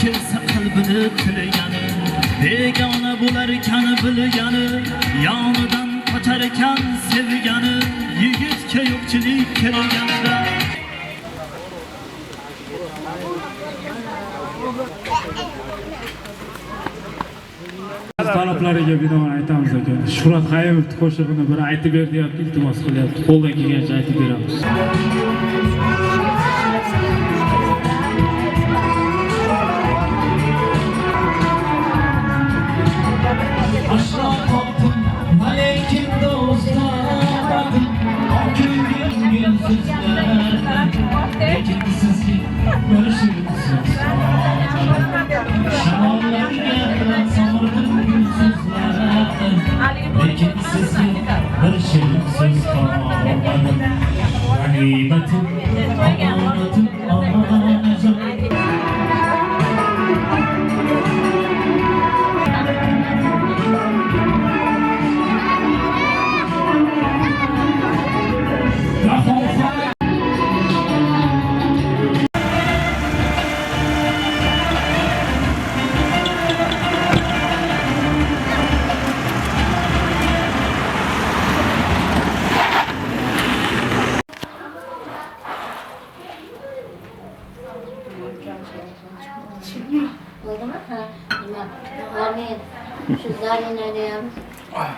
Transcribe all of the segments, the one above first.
kelsa qalbini tilagani, begona bo'lar ekan bilgani, yonidan qochar ekan sevgani, yigitga yo'qchilik kelganda. Talablariga binoan aytamiz aka. Shuhrat Qayumov qo'shig'ini bir aytib ber deyapti, iltimos qilyapti. Qo'ldan kelgancha aytib beramiz. Aleyküm dostlar, akülün yüzsüzler, ekinsiz görüşürsüz. Şamallar yerden samırdım gülsüzler, ekinsiz görüşürsüz. Ganimetim, amanetim, amanacım. Amin. Şu zalimlerim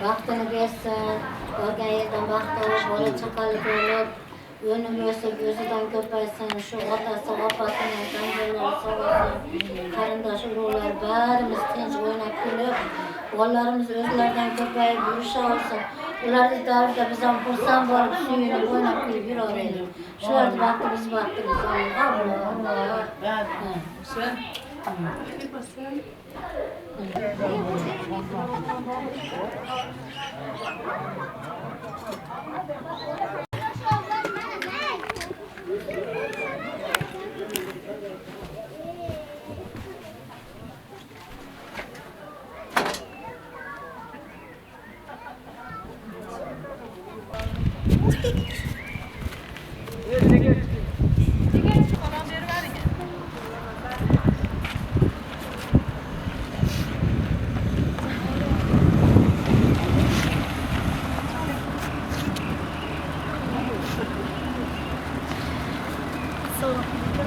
vaktini versin, organ yerden vakti alıp, oraya çakalık olup, önüm versin, gözüden köpeysin, şu otası, opasını, zanjırları soğusun, karındaş ururlar, barımız tinç oynap gülüp, onlarımız özlerden köpeyip yürüyüşe olsun. Ular idarıda bizden kursan varıp suyunu oynap gülüp yürü oraya. Şular da baktı, biz baktı, biz Allah. Sen?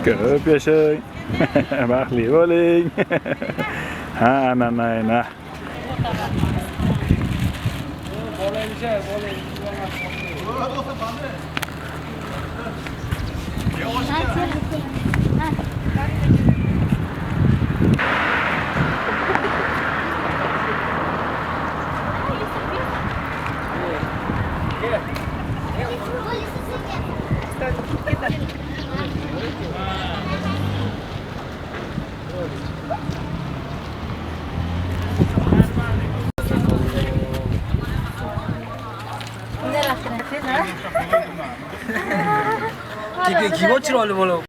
Köp yaşayın. Baxtli bo'ling. Ha, ana. 기고치로 올려보려고.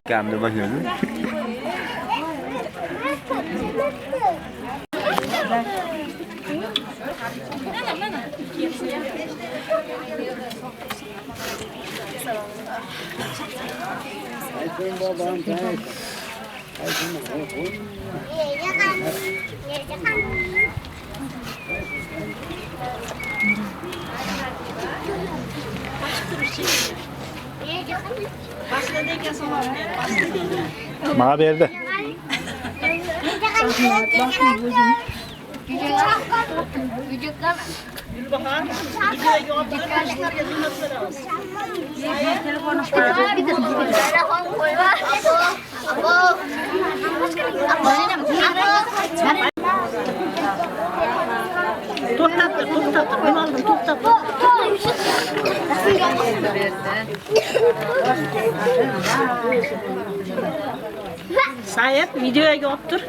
Cảm được bao nhiêu? Başka ne kesin var? Bana berdi. To'xtatdi, men oldim, to'xtatdi. Sayıp videoya olib tur.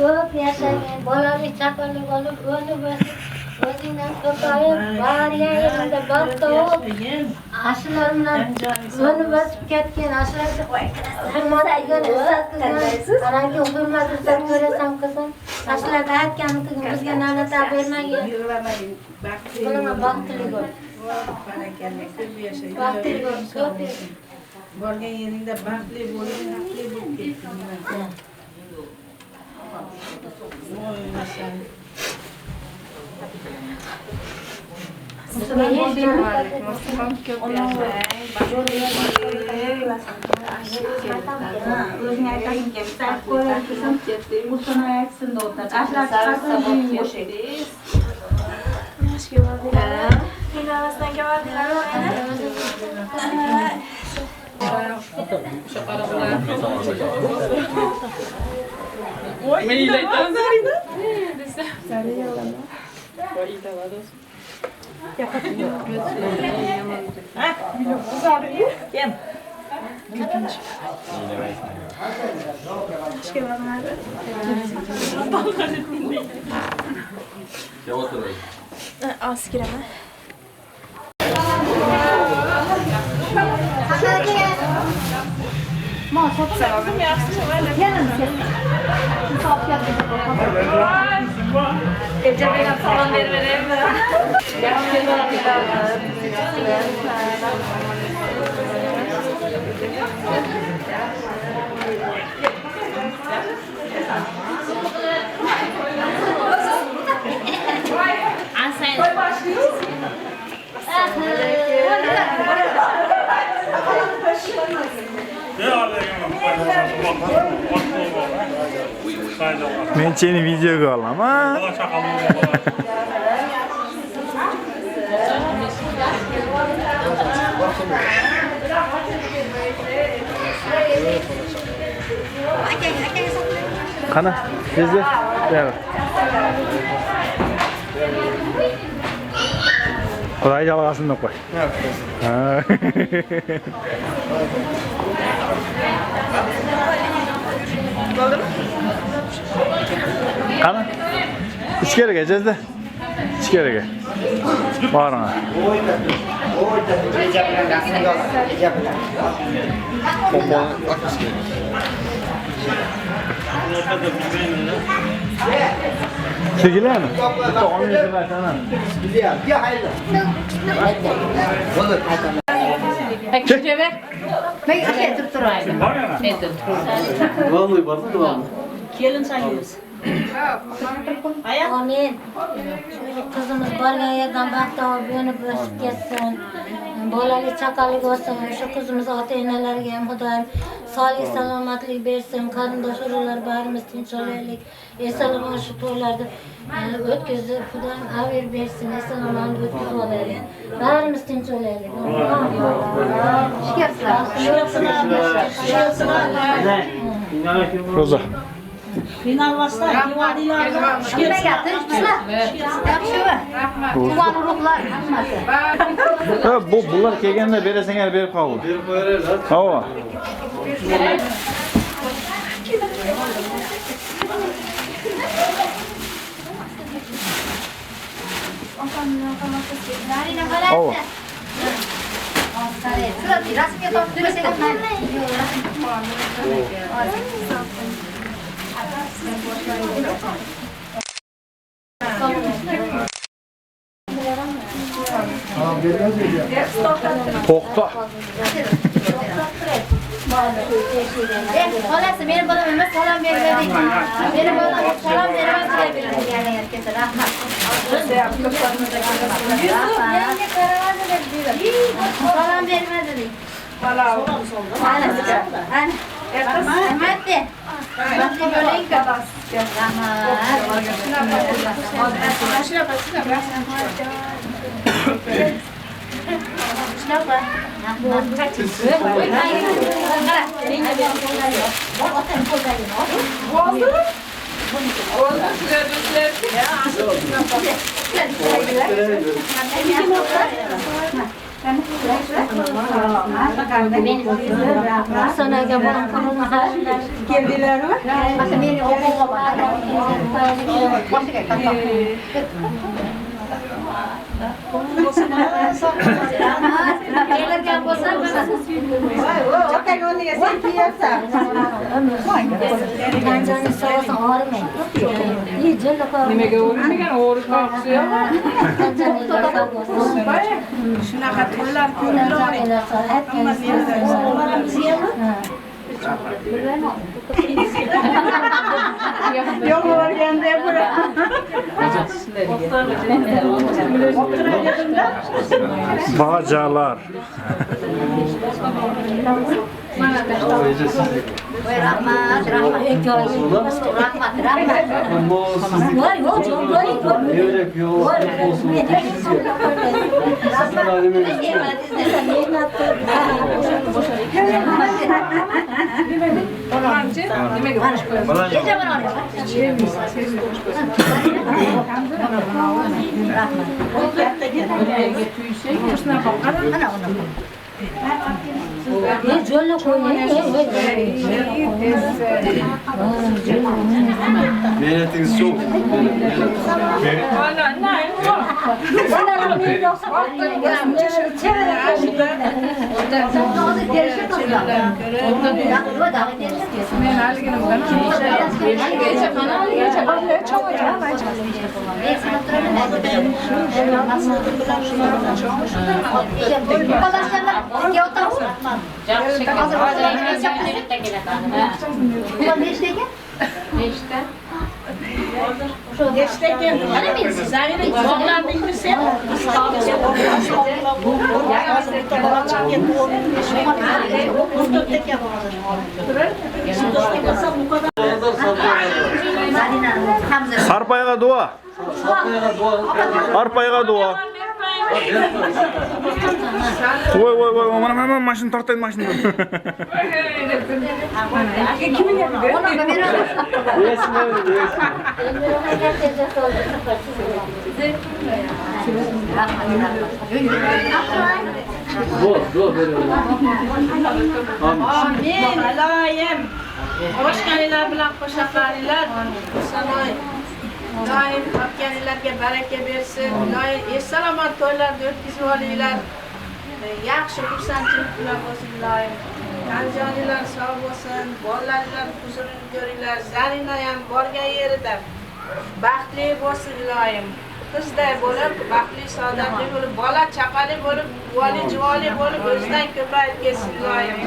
Ko'p yashang, bolali chaqali bo'lib, o'lib o'zingdan ko'payib, bariga yerimda baxt topib, ashular bilan o'lib o'sib ketgan, ashularga hurmat qilgan, izzat qilgan, anaki hurmat izzat ko'rasan qizim, ashularda aytgan bizga navlat bermagin. Bilaman, baxtli bo'l. Baxtli bo'l, ko'p yashang. Borgan yeringda baxtli bo'lib, baxtli bo'lib ketding. Voy maşallah. O'zing aytadingki, sal qo'yib tushib ketdi. Usini aytsin da o'tar. Ashlar chiqarsa bo'yin bo'shaydi. Yaxshi bo'ldi. Finaldan keladilar Oy, men ilaydan zarina. Kim? Az gireme. Ecebe'yle falan vereyim mi? Men seni videoga olaman. Qana, tezda. Bera. Xudoy jalg'asin deb qo'y. Ha. Qani? İçkeriga jazda. İçkeriga. Borma. Sigilarmi? Bitta 10 ming sana. Kelin sayıyoruz. Amin. Kızımız borgan yerdan baxt topib, o'nib o'sib ketsin. Bolali chaqali bo'lsin. Shu qizimiz ota-onalarga ham Xudoyim sog'lik salomatlik bersin. Qarindosh urug'lar barimiz tinch olaylik. Eson-omon shu to'ylarni o'tkazib, Xudoyim avr bersin. Eson-omon o'tkazib olaylik. Barimiz tinch olaylik. Roza. Qiynalmasdan, yuvadilarni Nimaga tinchmisizlar? Yaxshimi? Tuvan urug'lar hammasi. Bular kelganda berasangar berib qol. Berib qo'yarlar. Havo. Zarina qo'yasiz. Shularni rasmga tortib bersangiz To'xta. Xolasi meni bolam emas, salom berdik. Meni bolam salom berib kelgan erkaklar. Rahmat. Salom bermadi. Rahmat de. Sonaga bolam keldilarmi? Meni o'g'lim Elerken bo'lsa, otang o'rniga sen kiyapsan. Qanchani so'rasa og'rimay. Nimaga o'rnigan o'g'riga o'xshayapmi? Shunaqa tillar Yo'q o'rganda Bacalar. Rahmat. Milletin su. Sarpayga dua. Arpayga dua. Voy, mana mashina tortaydi mashina. Amin. Ilohim. Qo'shganinglar bilan qo'shaqlaringlar. Sanoy. Ilohim topganinglarga baraka bersin. Ilohim salomat to'ylarni o'tkazib olinglar. Yaxshi xursandchilik bilan bo'lsin ilohim. Tanjoninglar sog' bo'lsin. Bolalaringlar huzurini ko'ringlar. Zarina ham borgan yerida baxtli bo'lsin ilohim. Qizday bo'lib, baxtli saodatli bo'lib, bola chaqali bo'lib, vali juvoli bo'lib, o'zidan ko'payib ketsin ilohim.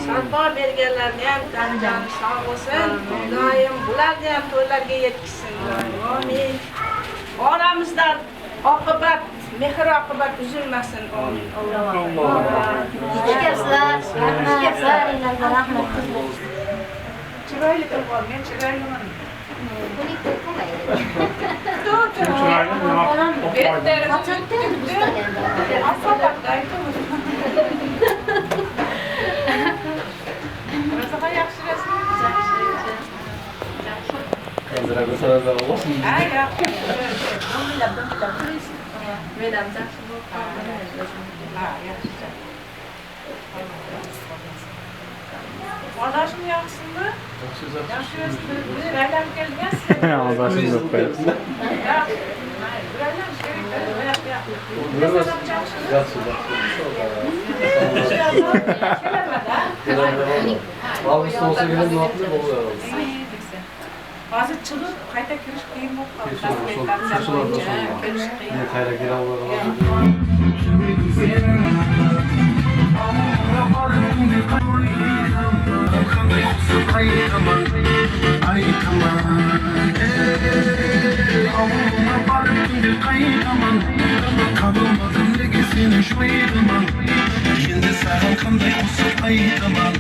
Sarpo berganlarni ham tanjoni sog' bo'lsin. Ilohim bularni ham to'ylarga yetkazsin ilohim. Amin. Oramizda oqibat, mehr oqibat uzilmasin. Amin. Rahmat. Chiroyli qilib, men chiroyliman. Adaşım yaksın mı? Yaşıyorsun. Nereden geldin? Ağzı yok be. Bazı çılık kayta kiriş kıyım yok. Kiriş kıyım. Şimdi sağın kanday kusur ay tamam.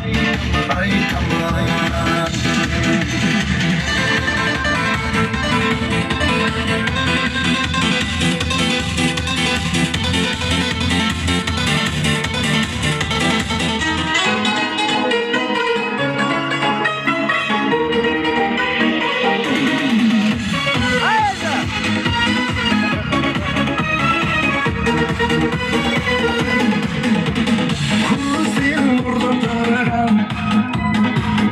Kuzin burada tararam,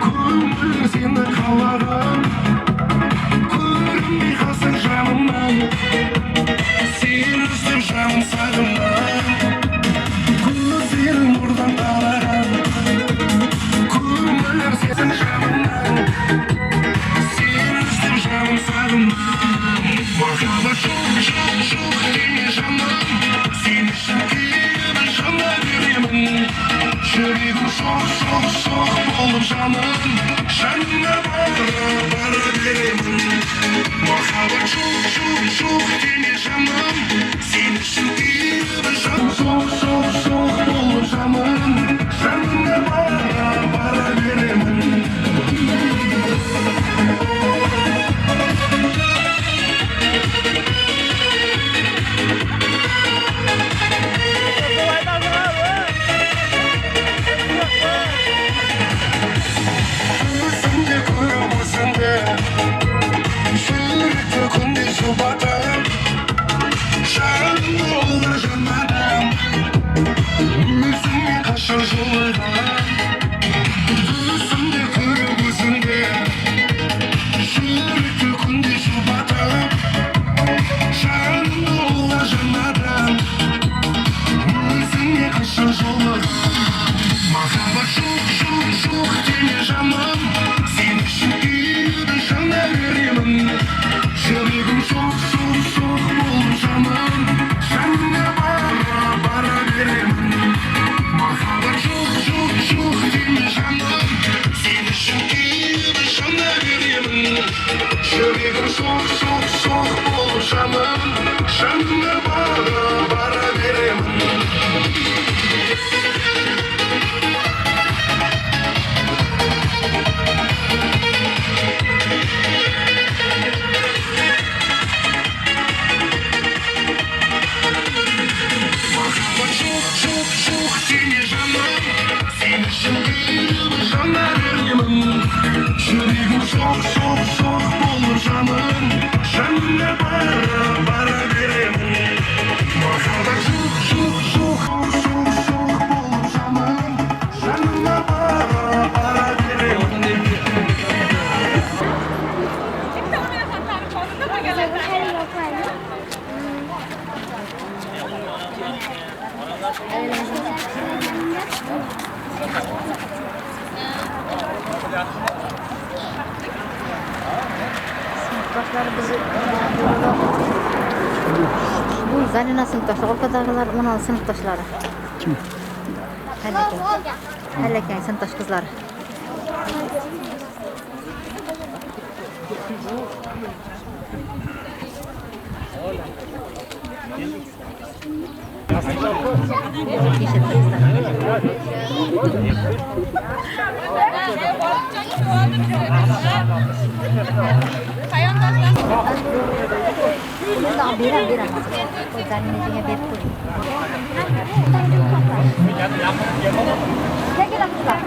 kuzin kalaram, kurmi hasır canımdan, seni canım sağımdan. Kuzin buradan tararam, kurmi canımdan, seni canım sağımdan. Marhaba çok seni canım, seni şarkıyı canla veririm. Şeridim sok olur canım, canına bara veririm. Marhaba çok seni canım, seni şarkıyı canım. Sok olur canım, canına bara veririm. Şeridim sok olur canım, canına bara veririm. Marhaba çok seni canım, seni şeridim canına veririm. Şeridim sok olur canım, canına bara veririm. Marhaba çok olur canım, canına bara veririm. Sınıftaşları bizi bu Zarina sınıftaşı, orkadagilar onun sınıftaşları. Kim? Halleken sınıftaş kızları. Biran. Zarina berip koy. Gel kızlar.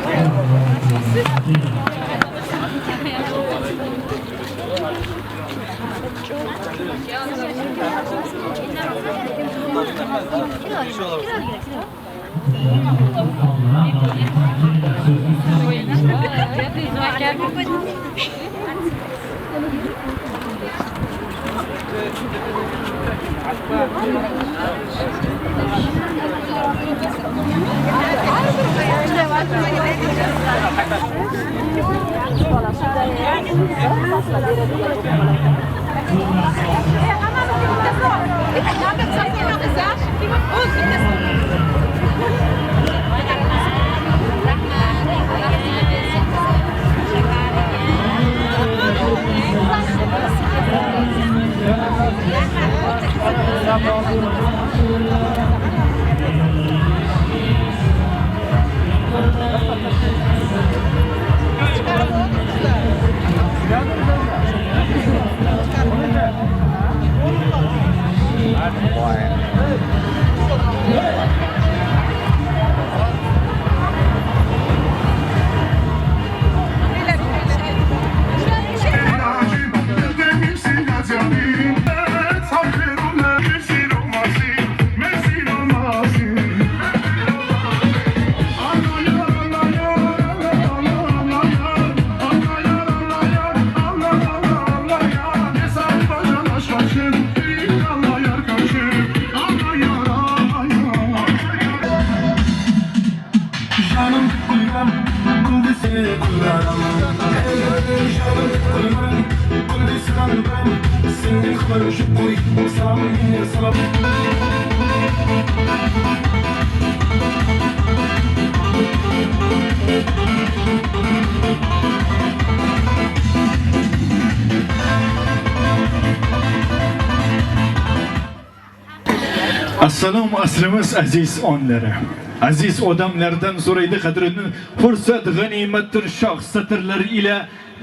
Assalomu asrimiz aziz onlari. Aziz odamlardan so'raydi qadrini, fursat g'animatdir, shoh satrlari ila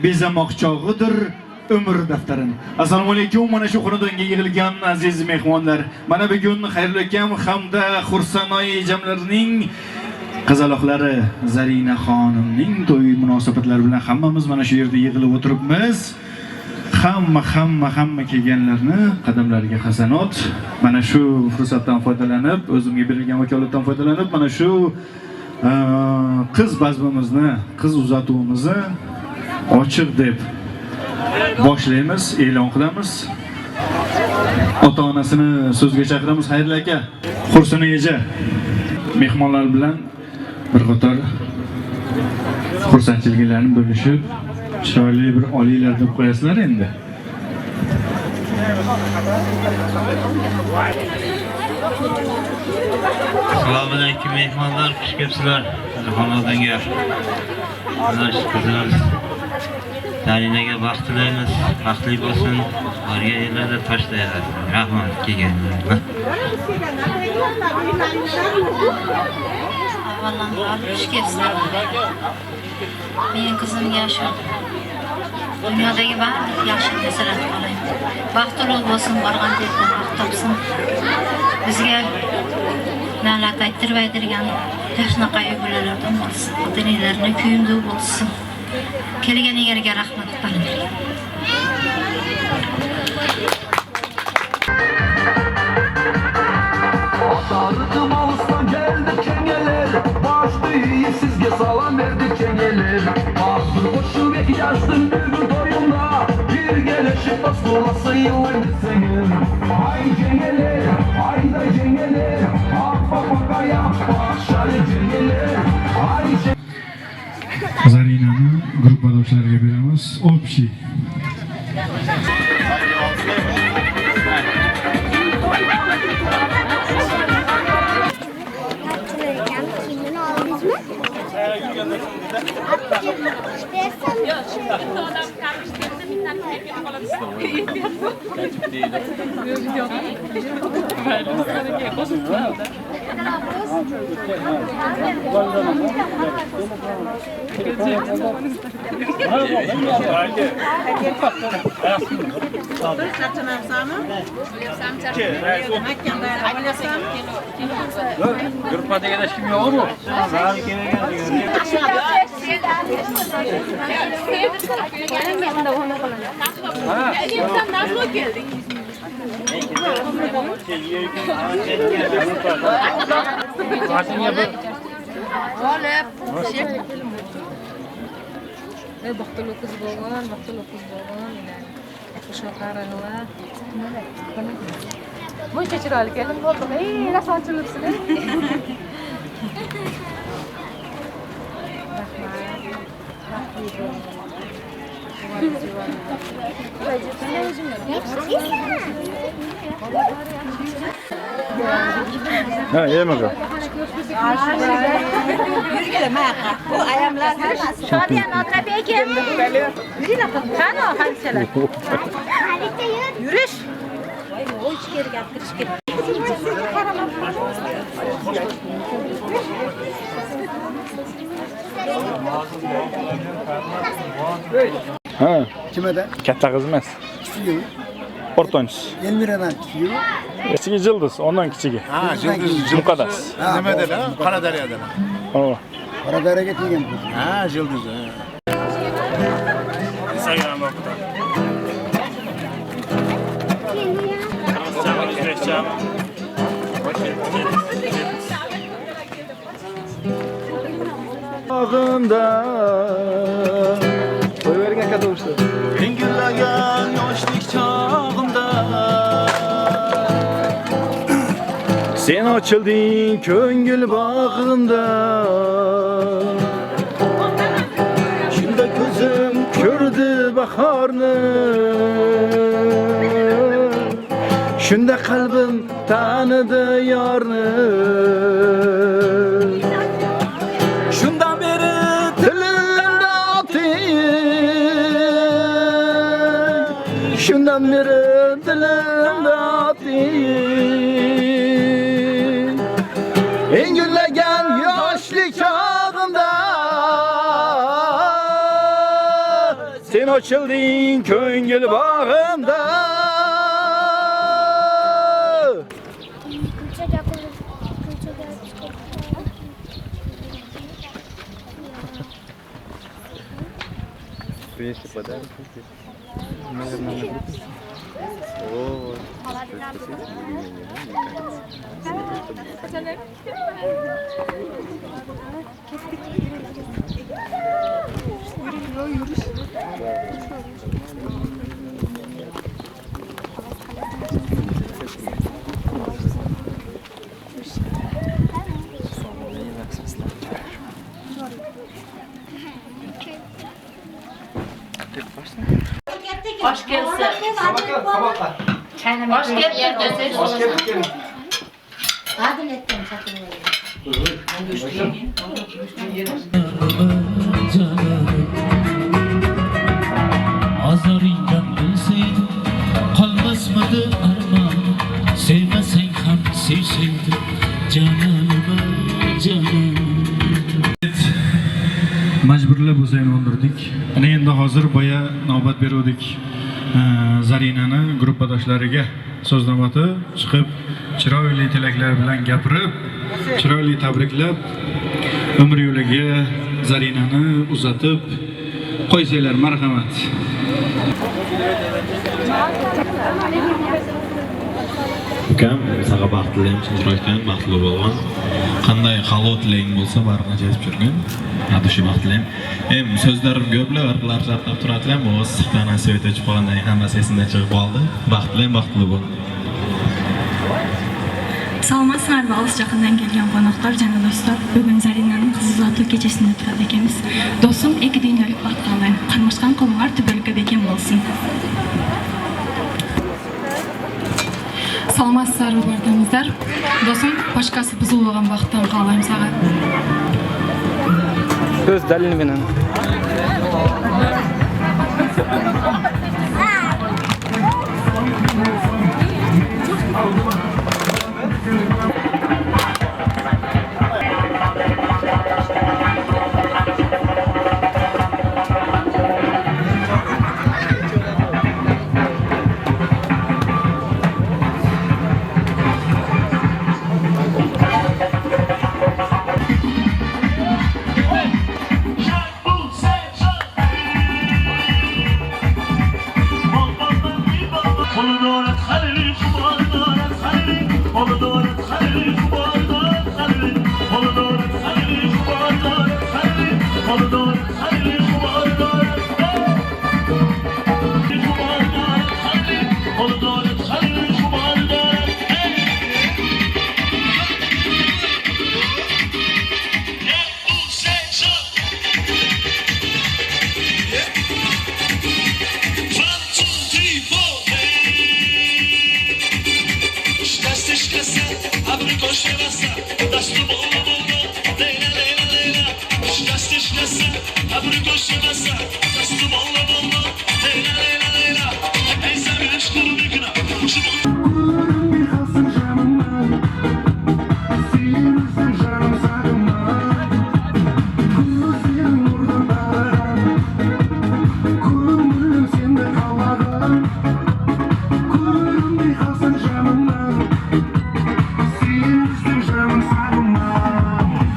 bezamoqchog'idir umr daftarini. Assalomu alaykum, mana shu xonadonga yig'ilgan aziz mehmonlar. Mana bugun xayrli akam hamda Xursanoy jamlarining qizaloqlari Zarina xonimning to'y munosabatlari bilan hammamiz mana shu yerda yig'ilib o'tiribmiz. Hamma kelganlarni qadamlariga hasanot. Mana shu fursatdan foydalanib, o'zimga berilgan vakolatdan foydalanib, mana shu qiz bazmimizni, qiz uzatuvimizni ochiq deb boshlaymiz, e'lon qilamiz. Ota-onasini so'zga chaqiramiz. Xayrli aka, Xursanoy eja mehmonlar bilan bir qator xursandchiliklarni bo'lishib, chiroyli bir oliylar deb qo'yasizlar endi. Assalomu alaykum mehmonlar, xush kelibsizlar. Xonadonga qizimiz Zarinaga baxt tilaymiz, baxtli bo'lsin, borgan yerlarda toshlaylar. Rahmat kelganlarga. Avvalambor xush kelibsizlar. Mening qizimga shu dunyodagi barcha yaxshi narsalarni qo'layman. Baxtli bo'lsin, borgan yerda baxt topsin. Bizga na'lat ayttirib aytirgan shunaqa bolalardan bo'lsin. Ota-onalarni kuyimli bo'lsin. Kelgan yerga rahmat qilinglar. Sardım olsan geldi kengeler, başlı sizge salam verdi kengeler. Ağzı boşu ve yazdım bir doyumda, bir geleşip bas bulası yıllardı senin. Ay kengeler, ay da kengeler, bak yap bak şali kengeler. Zarinani gruppadoshlariga beramiz. Общий. Gruppadagi kim yo'q bu? Sal kelgan. Baxtlı kız bo'lgan, baxtlı kız bo'lgan. O'sha qaranglar. Buncha chiroyli kelin bo'ldi. Ey, rasonchilibsizlar. Ha, yemaga. Yurgila maqa. Bu ayamlar hammasi. Shodiya Notrabekim. Yurgila qani hanchalar. Yurish. Voy, ichkari gapirish kerak. Ha, Kimada? katta qiz emas. Kichigi. O'rtanchisi. Elmiradan kichigi. Kichigi Yıldız, ondan kichigi. Ha, Yıldız. Muqaddas. Nimada da? Qoradaryoda. O. Qoradaryoga kelgan. Ha, Yıldız. Instagramda o'qidi. O'zbekchami? Ağında Qo'yvergan katta usta. Engillagan yoshlik chog'imda Sen ochilding ko'ngil bog'imda. Shunda ko'zim ko'rdi bahorni. Shunda qalbim tanidi yorni. Shundan beri dilimda oting. Shundan beri dilimda oting. Engillagan yoshlik chog'imda sen ochilding ko'ngil bog'imda. Принесли подарок. Наверное, на группе. О, Hoş gelsin. Hoş geldin deseniz. Hoş geldin. Adiletten satılıyor. Azaringdan bilseydim qolmasmidi armon. Sevmasang ham sevsaydim jonimni jonim. Majburlab o'zini o'ldirdik. Ana endi hozir boya navbat berdik. Zarinani gruppadoshlariga so'zlamati chiqib, chiroyli tilaklar bilan gapirib, chiroyli tabriklab, umr yo'liga Zarinani uzatib qo'ysanglar, marhamat. Ukam, saga baxt tilayman, chiroyli baxtli bo'lgan. Qanday halol tilaying bo'lsa, barini yozib yurgin. Hadisha baxt tilayman. So'zlarim ko'plab, orqalar shartlab turadilar, bu issiqdan asiyat ochib qolgandan hammasi esimdan chiqib qoldi. Baxt tilayman, baxtli bo'l. Salomsizlar va o'z yaqindan kelgan qo'noqlar, janob do'stlar. Bugun Zarinaning qizizotu kechasida o'tiradi ekanmiz. Do'stim, ikki dindolik baxt tilayman. Qilmishgan qo'llar tubalga bekim bo'lsin. Salomsizlar va bardamizlar. Do'stim, boshqasi buzilgan vaqtdan qolayim saga. O'z dalil bilan.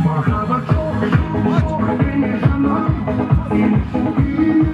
Mahaba çok zor, beni canım, seni çok iyi,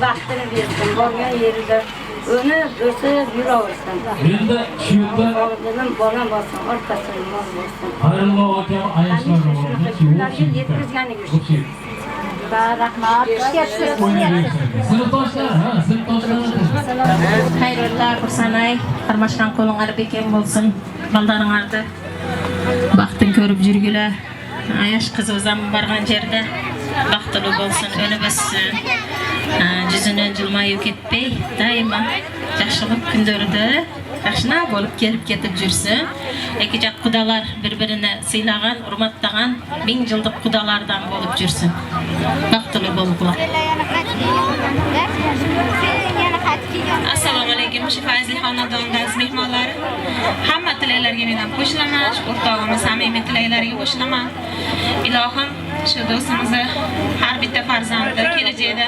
baxtini bersin, borgan yerida o'nib, o'sib yuraversin. Endi shu yerda Oğlum bolam bo'lsin, orqasini mol bo'lsin. Xayrullo akam ayashlarni Ularga yetkazganiga shukur. Rahmat. Sinfdoshlar, ha, sinfdoshlar. Xayrullo Qursanay, qarmashgan qo'linglar bekam bo'lsin. Baldaringlarni baxting ko'rib yurgilar. Ayash qiz o'zam borgan yerda baxtli bo'lsin, o'nib o'ssin. Yuzini jilmayib ketmay, doimo yaxshilik kunlarida yaxshina bo'lib kelib ketib yursin. Ekijak qudalar bir-birini siylagan, hurmatlagan, ming yillik qudalardan bo'lib yursin. Baxtli bo'linglar. Assalomu alaykum, shu fayzli xonadonimiz mehmonlari. Hamma tilaklarga men ham qo'shilaman, o'rtog'imiz samimiy tilaklariga qo'shilaman. Ilohim shu do'stimizni har bitta farzandi kelajakda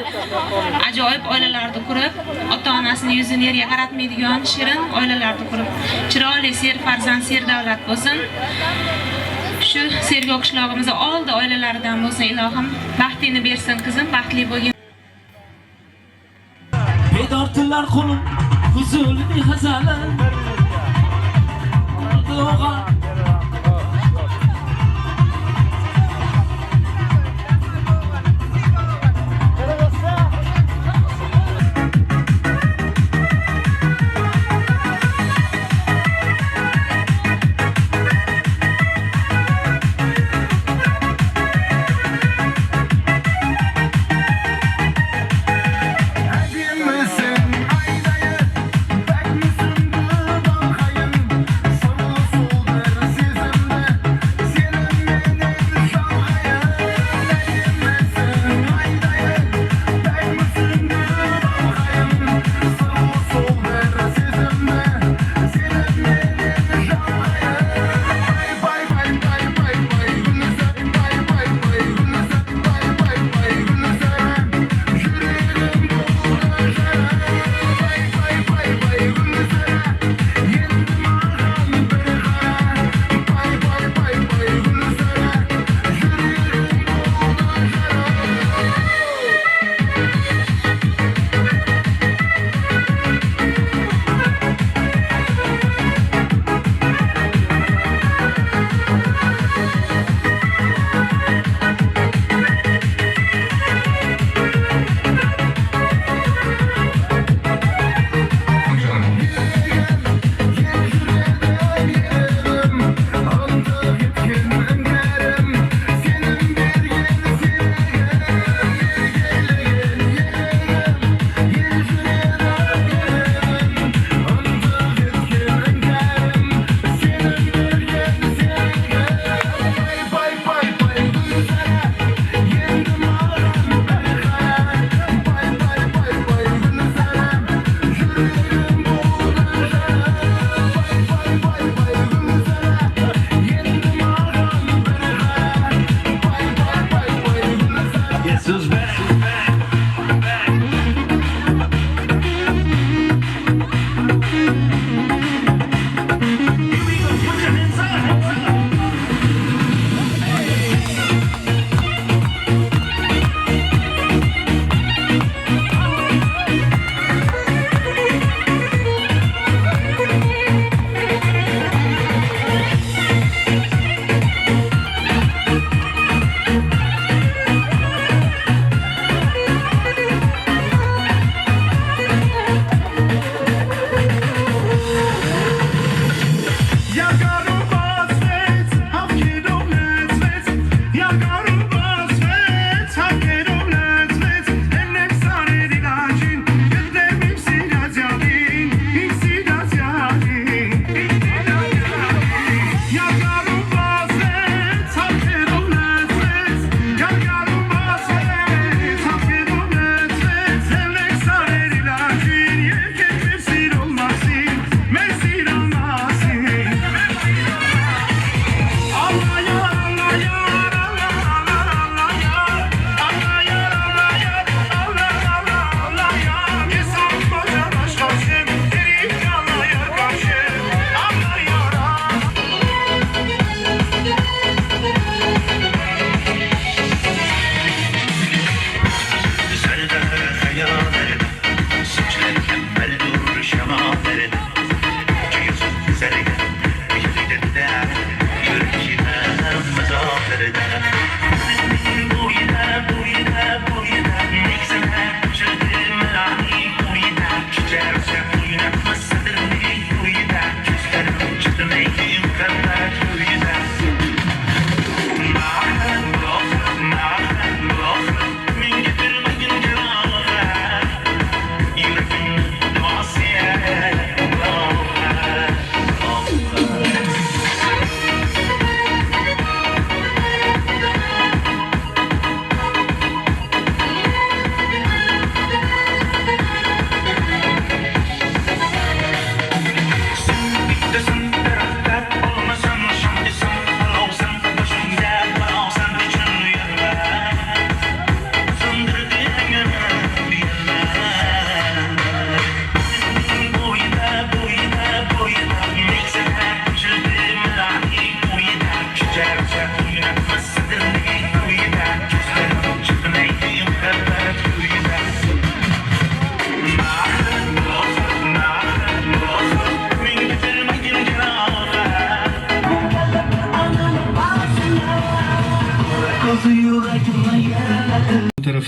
ajoyib oilalarda qurib, ota-onasini yuzini yerga qaratmaydigan shirin oilalarda qurib, chiroyli ser farzand, ser davlat bo'lsin. Shu sergo qishlog'imizda oldi oilalaridan bo'lsin, ilohim baxtingni bersin qizim, baxtli bo'lgin. Bedortilar qo'lim, huzurli hazalim. Duoga Bakmışsın bu bakayım, sana sol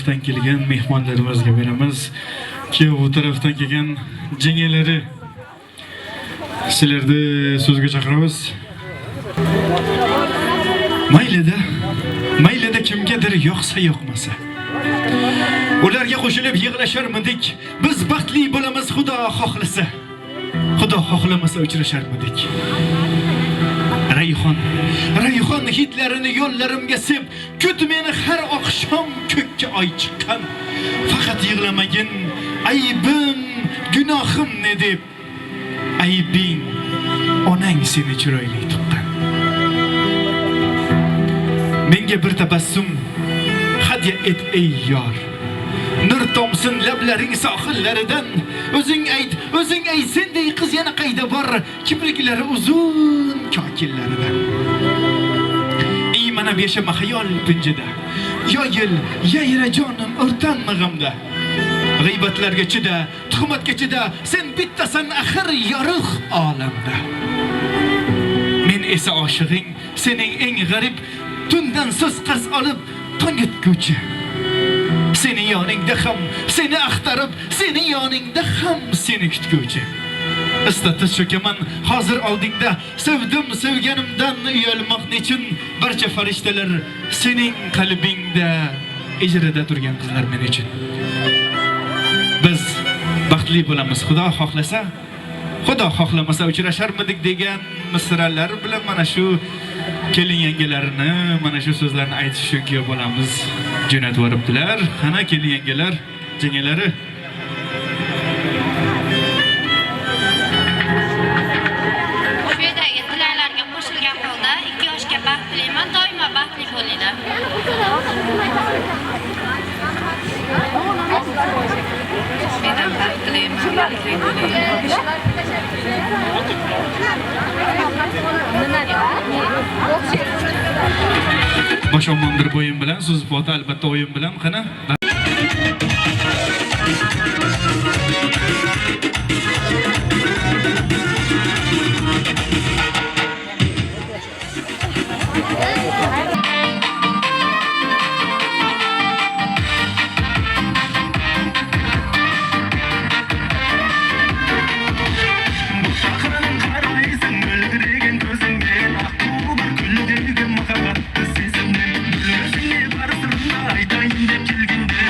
tarafdan kelgan mehmonlarimizga beramiz. Kuyov tarafdan kelgan jengelari sizlarni so'zga chaqiramiz. Maylida kimgadir yoqsa yoqmasa. Ularga qo'shilib yig'lasharmidik. Biz baxtli bo'lamiz Xudo xohlasa. Xudo xohlamasa uchrasharmidik. Rayhon hidlarini yo'llarimga sep, kut meni har oqshom ko'kka oy chiqqan. Faqat yig'lamagin, aybim, gunohim ne deb. Aybing onang seni chiroyli tuqqan. Menga bir tabassum hadya et ey yor. Nur tomsin lablaring sohillaridan. O'zing ayt senday qiz yana qayda bor? Kipriklari uzun kokillaridan. Ey mana yashama xayol pinjida. Yoyil, yayra jonim o'rtanma g'amda. G'iybatlarga chida, tuhmatga chida, sen bittasan axir yorug' olamda. Men esa oshig'ing, sening eng g'arib, tundan so'z qarz olib tongitguvchi. Seni yoningda ham, seni axtarib, seni yoningda ham seni kutguvchi. Istatis cho'kaman hozir oldingda, sevdim sevganimdan uyalmoq nechun barcha farishtalar sening qalbingda ijrada turgan qizlar men uchun. Biz baxtli bo'lamiz Xudo xohlasa, Xudo xohlamasa uchrasharmidik degan misralar bilan mana shu kelin yangilarini, mana shu so'zlarni aytish uchun bo'lamiz. Jo'natib yuboribdilar. Qana kelin yangilar, jengalari. Shu yerdagi tilaklarga qo'shilgan holda 2 yoshga baxt tilayman, doimo baxtli bo'linglar. Menam baxt tilayman, baxtli bo'linglar. Bosh omondir bo'yin bilan, so'z fota albatta o'yin bilan. Qana Aytayın dep kelgende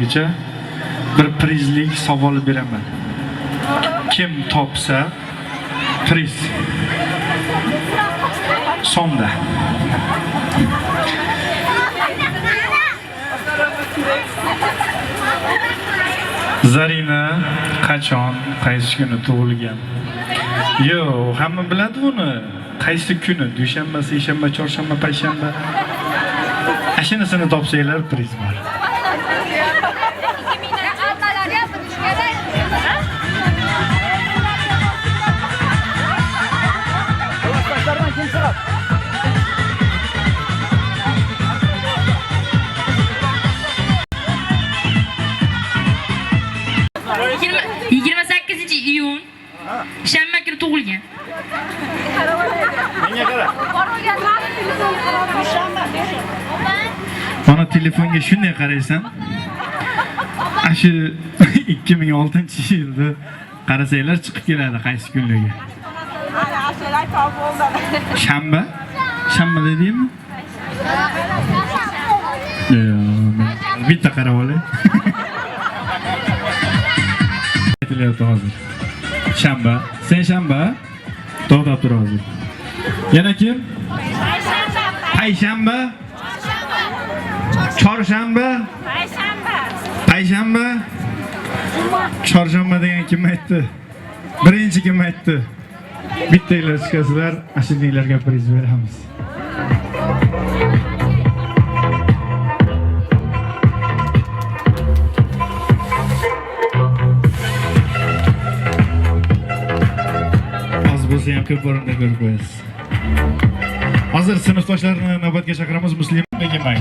toptirguncha bir prizlik savol beraman. Kim topsa priz so'mda. Zarina qachon, qaysi kuni tug'ilgan? Yo'q, hamma biladi buni. Qaysi kuni? Dushanba, seshanba, chorshanba, payshanba. Ashinasini topsanglar priz bor. iyun shanba kuni tug'ilgan. Mana telefonga shunday qaraysan. Shu 2006-yilda qarasanglar chiqib keladi qaysi kunligi. Shanba? Shanba dedingmi? Bitta qarab olay. Aytilyapti hozir. Shanba. Sen shanba? To'xtab tur hozir. Yana kim? Payshanba. Chorshanba. Payshanba. Chorshanba degan kim aytdi? Birinchi kim aytdi? Bittalar chiqasizlar, ashulalarga priz beramiz. Az bo'lsa ham ko'p o'rinda ko'rib qo'yasiz. Hozir sinfdoshlarni navbatga chaqiramiz. Muslim Begimay.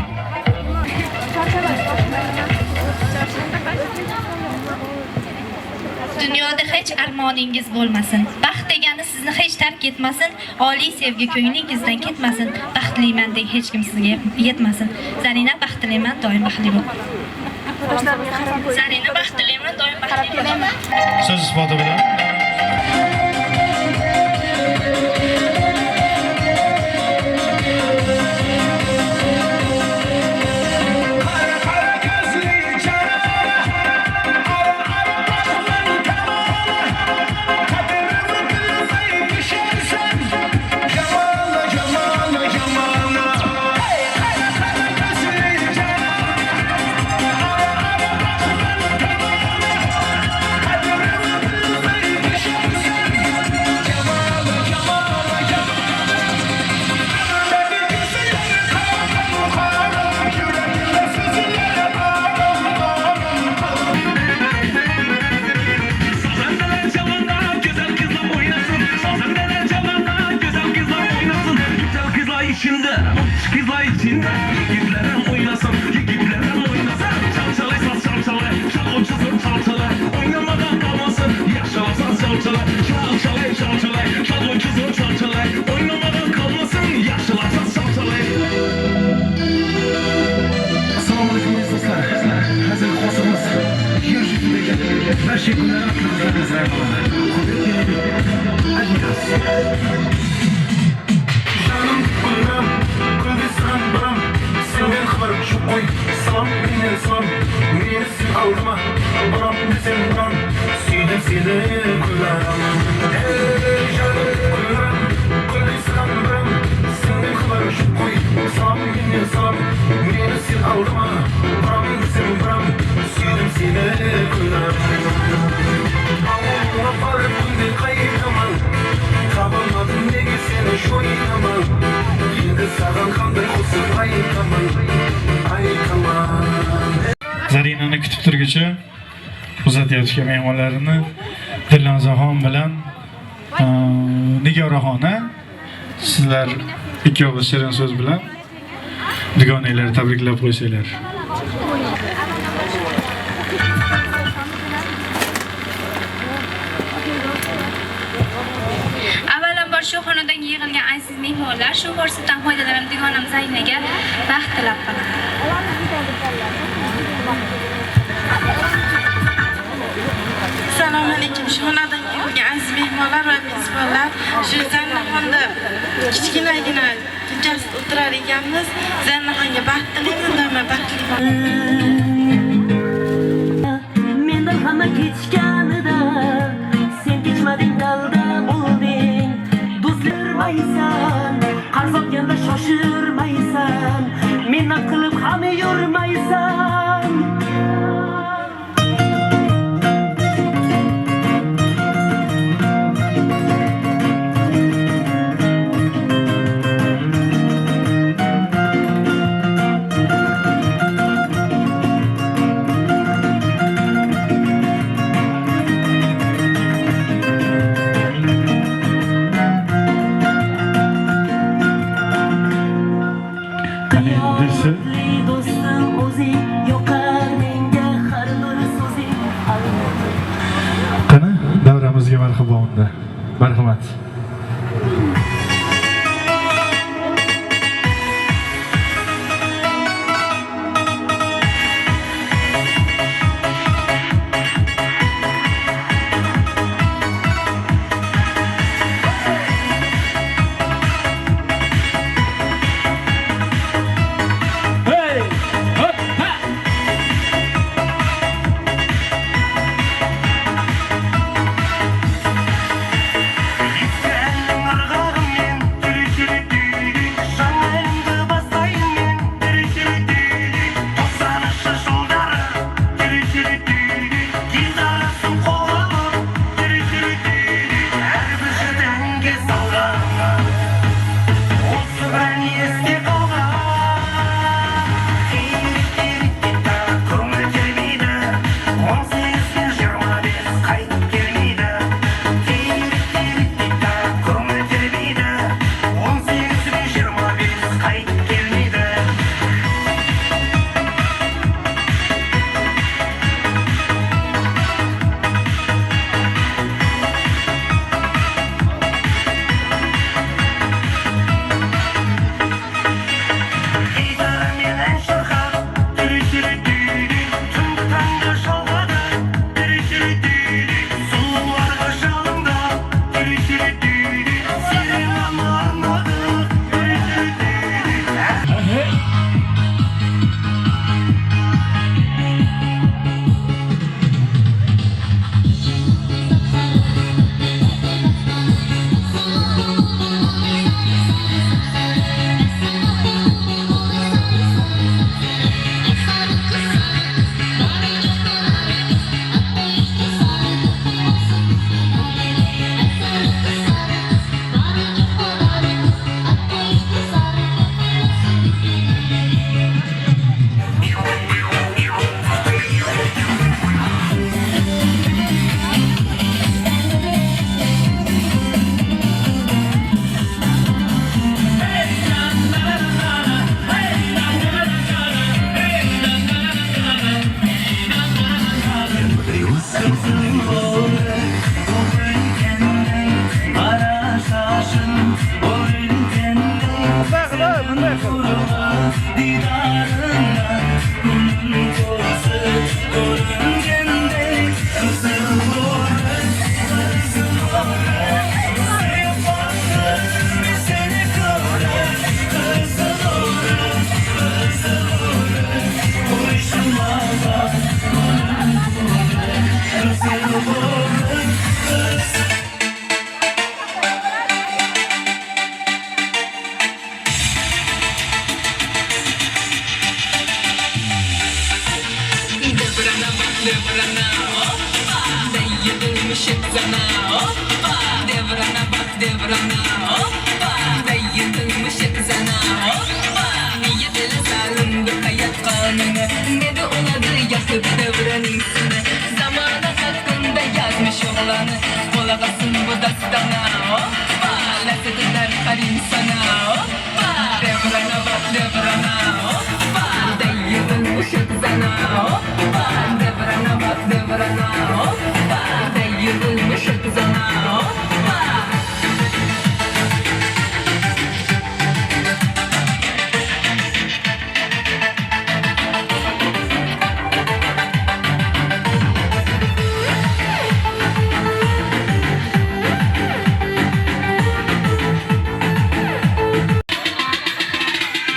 Dunyoda hech armoningiz bo'lmasin. Baxt degani sizni hech tark etmasin. Oliy sevgi ko'nglingizdan ketmasin. Baxtliman deb hech kim sizga yetmasin. Zarina baxtliman, doim baxtli bo'l. Zarina baxtliman, doim baxtli bo'l. So'z isboti bilan Zarinani kutib turguncha uzatyapti mehmonlarini Dilnozaxon bilan Nigoraxona. Sizlar ikkovi shirin so'z bilan dugonanglarni tabriklab qo'ysanglar. Avvalambor shu xonadagi yig'ilgan aziz mehmonlar, shu fursatdan foydalanib dugonam Zarinaga baxt tilab qolaman. Assalomu alaykum. Shu xonadagi yig'ilgan aziz mehmonlar va mezbonlar, shu Zarinaxonda kichkinagina kechasida o'tirar ekanmiz. Zarinaxonga baxt tilayman, doimo baxtli bo'ling. Hamma kechganida sen kechmading dalda bo'lding. Do'stlarmaysan, qarz olganda shoshirmaysan, mendan qilib ham yurmaysan. Qani, davramizga marhaba unda. Marhamat.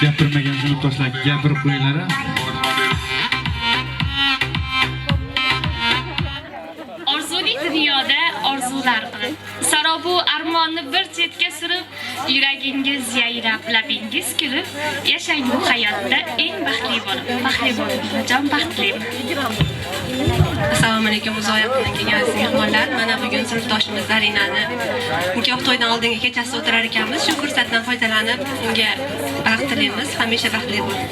Gapirmagan sinfdoshlarga gapirib qo'yinglar. qilib. Sarobu armonni bir chetga surib, yuragingiz yayrab, labingiz kulib, yashang bu hayotda eng baxtli bo'lib. Baxtli bo'ling, jon baxtliman. Assalomu alaykum, uzoq yaqindan kelgan aziz mehmonlar. Mana bugun sinfdoshimiz Zarinani nikoh to'yidan oldingi kechasi o'tirar ekanmiz. Shu fursatdan foydalanib, unga baxt tilaymiz. Hamisha baxtli bo'ling.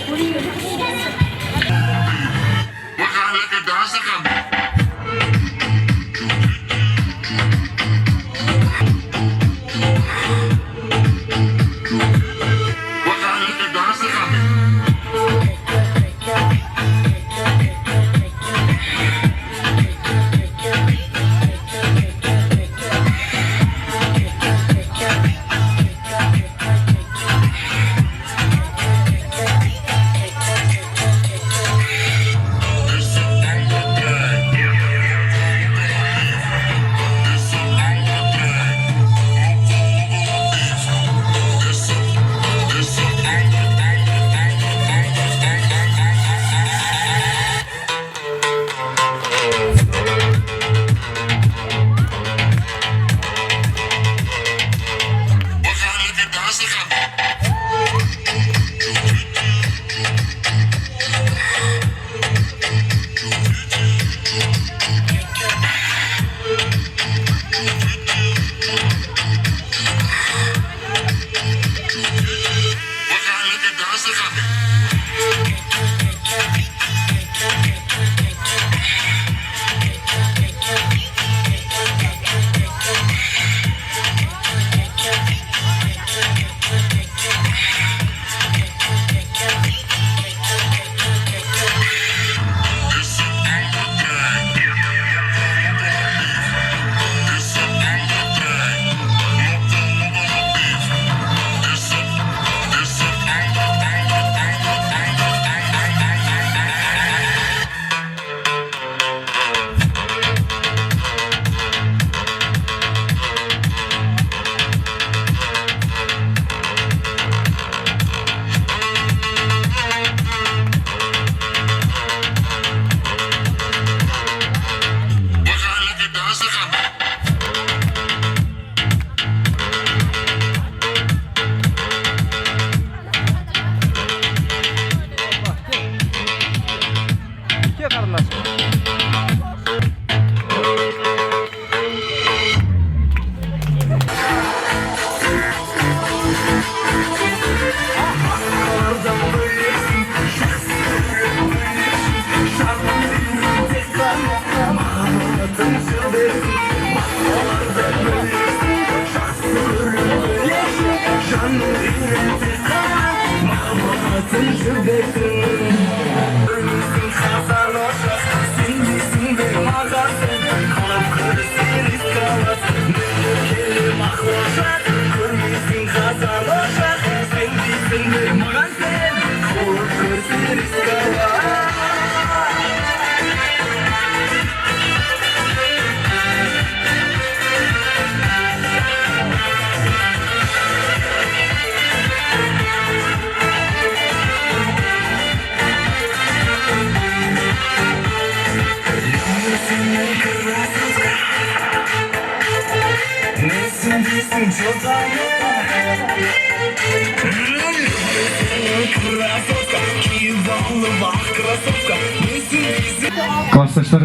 Klassdaşlar,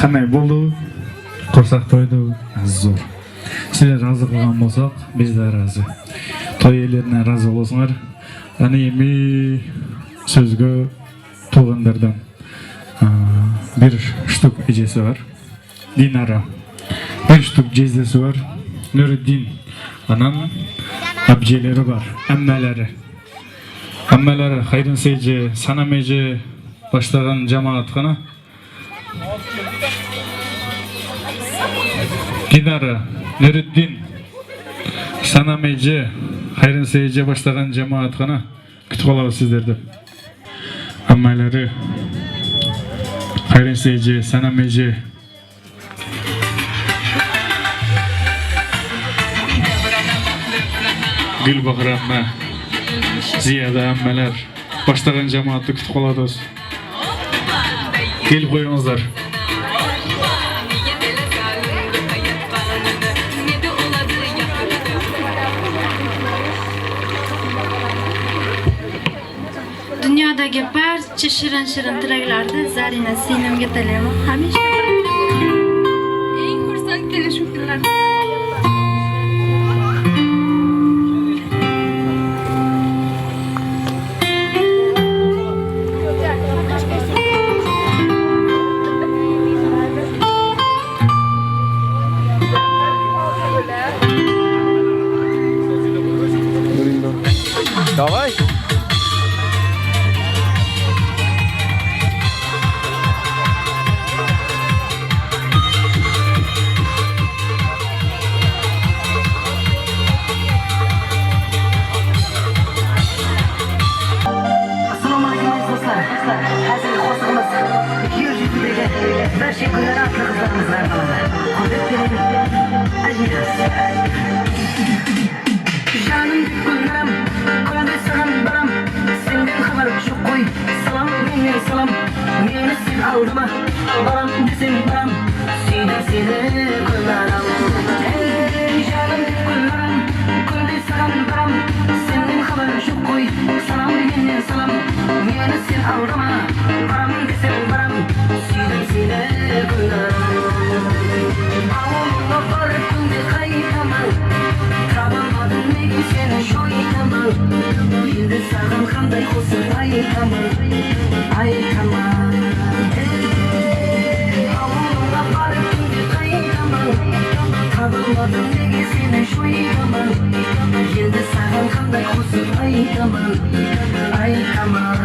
qanday bo'ldi? Qo'rsoq to'ydi, zo'r. Sizlar razı qilgan bo'lsak, biz de razı. To'y egalaridan razı bo'lsinglar. Ana endi so'zga tug'anlardan bir shtuk ejesi var. Dinara. Bir shtuk jezesi var. Nuriddin. Anam abjeleri var. Ammalari. Ammalari Xayrin Seyci, Sanameci başlagan cemaat kana. Dinara, Nuriddin, Sanameci, Xayrin Seyci başlagan cemaat kana. Kütüp alalım sizlerdi. Ammalari Xayrin Seyci, Sanameci, Gülbahar amme, Ziyada ammeler, başlagan cemaatı kütüp alalım. Gelip koyunuzlar. Dunyodagi barcha shirin tilaklarni Zarina singlimga tilayman. Hamisha eng xursand kuni shu kunlar. Давай. Canım güllerim, kalbi sana baram. Senden haber çok koy. Salam meni salam, meni sen aldıma. Baram desem baram, seni kullanam. Ey canım güllerim, kalbi sana baram. Senden haber çok koy. Salam meni salam, meni sen aldıma. Baram desem baram, seni kullanam. Ağlamda farkında kaytamam. Tabamadın negi seni şoytamam. Şimdi sağım kanday olsun aytamam. Aytamam. Ağlamda farkında kaytamam. Tabamadın negi seni şoytamam. Şimdi sağım kanday olsun aytamam. Aytamam.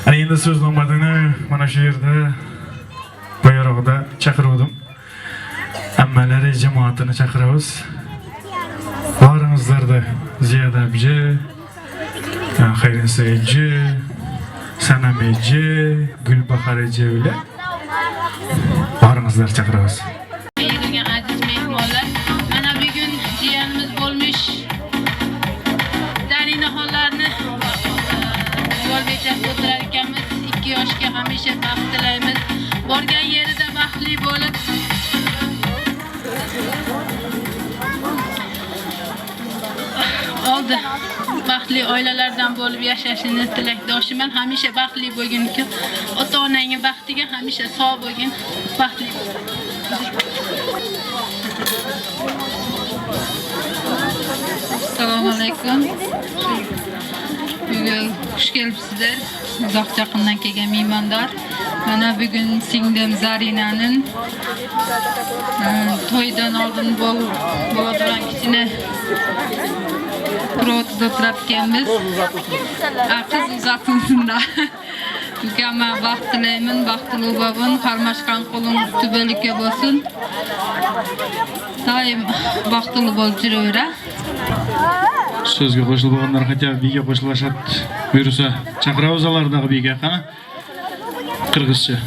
Ana endi so'z nomadini mana shu yerda bayrog'ida chaqirdim. Ammalari jamoatini chaqiramiz. Barimiz Barınızlarda Ziyad abici, Hayrinsay eci, Sanam eci, Gülbahar eci öyle. Barınızlar çakırabız. Hayırlı aziz mehmonlar, mana bugün jiyanimiz bo'lmuş. Zarinaxonlarni yo'l betida o'tirar ekanmiz. 2 yoshga hamisha baxt tilaymiz. Borgan yerida baxtli bo'lib. Oldi. Baxtli oilalardan bo'lib yashashini tilakdoshiman. Hamisha baxtli bo'lgin ekan. Ota-onangning baxtiga hamisha sog' bo'lgin, baxtli bo'lgin. Assalomu alaykum. Bugun xush kelibsizlar. Uzoq yaqindan kelgan mehmondor. Mana bugun singlim Zarinaning to'ydan oldin bo'ladigan kichkina Kurotda o'tiradiganmiz. Qiz uzatsinda. Mukammal baxt tilayman, baxtli bo'lsin, qarmashgan qo'ling tubalikka bo'lsin. Doim baxtli bo'lib yuraver. Sözge qo'shilganlar hatto biga qo'shilashadi. Buyursa, chaqiramiz ulardaga biga qana. Qirg'izcha.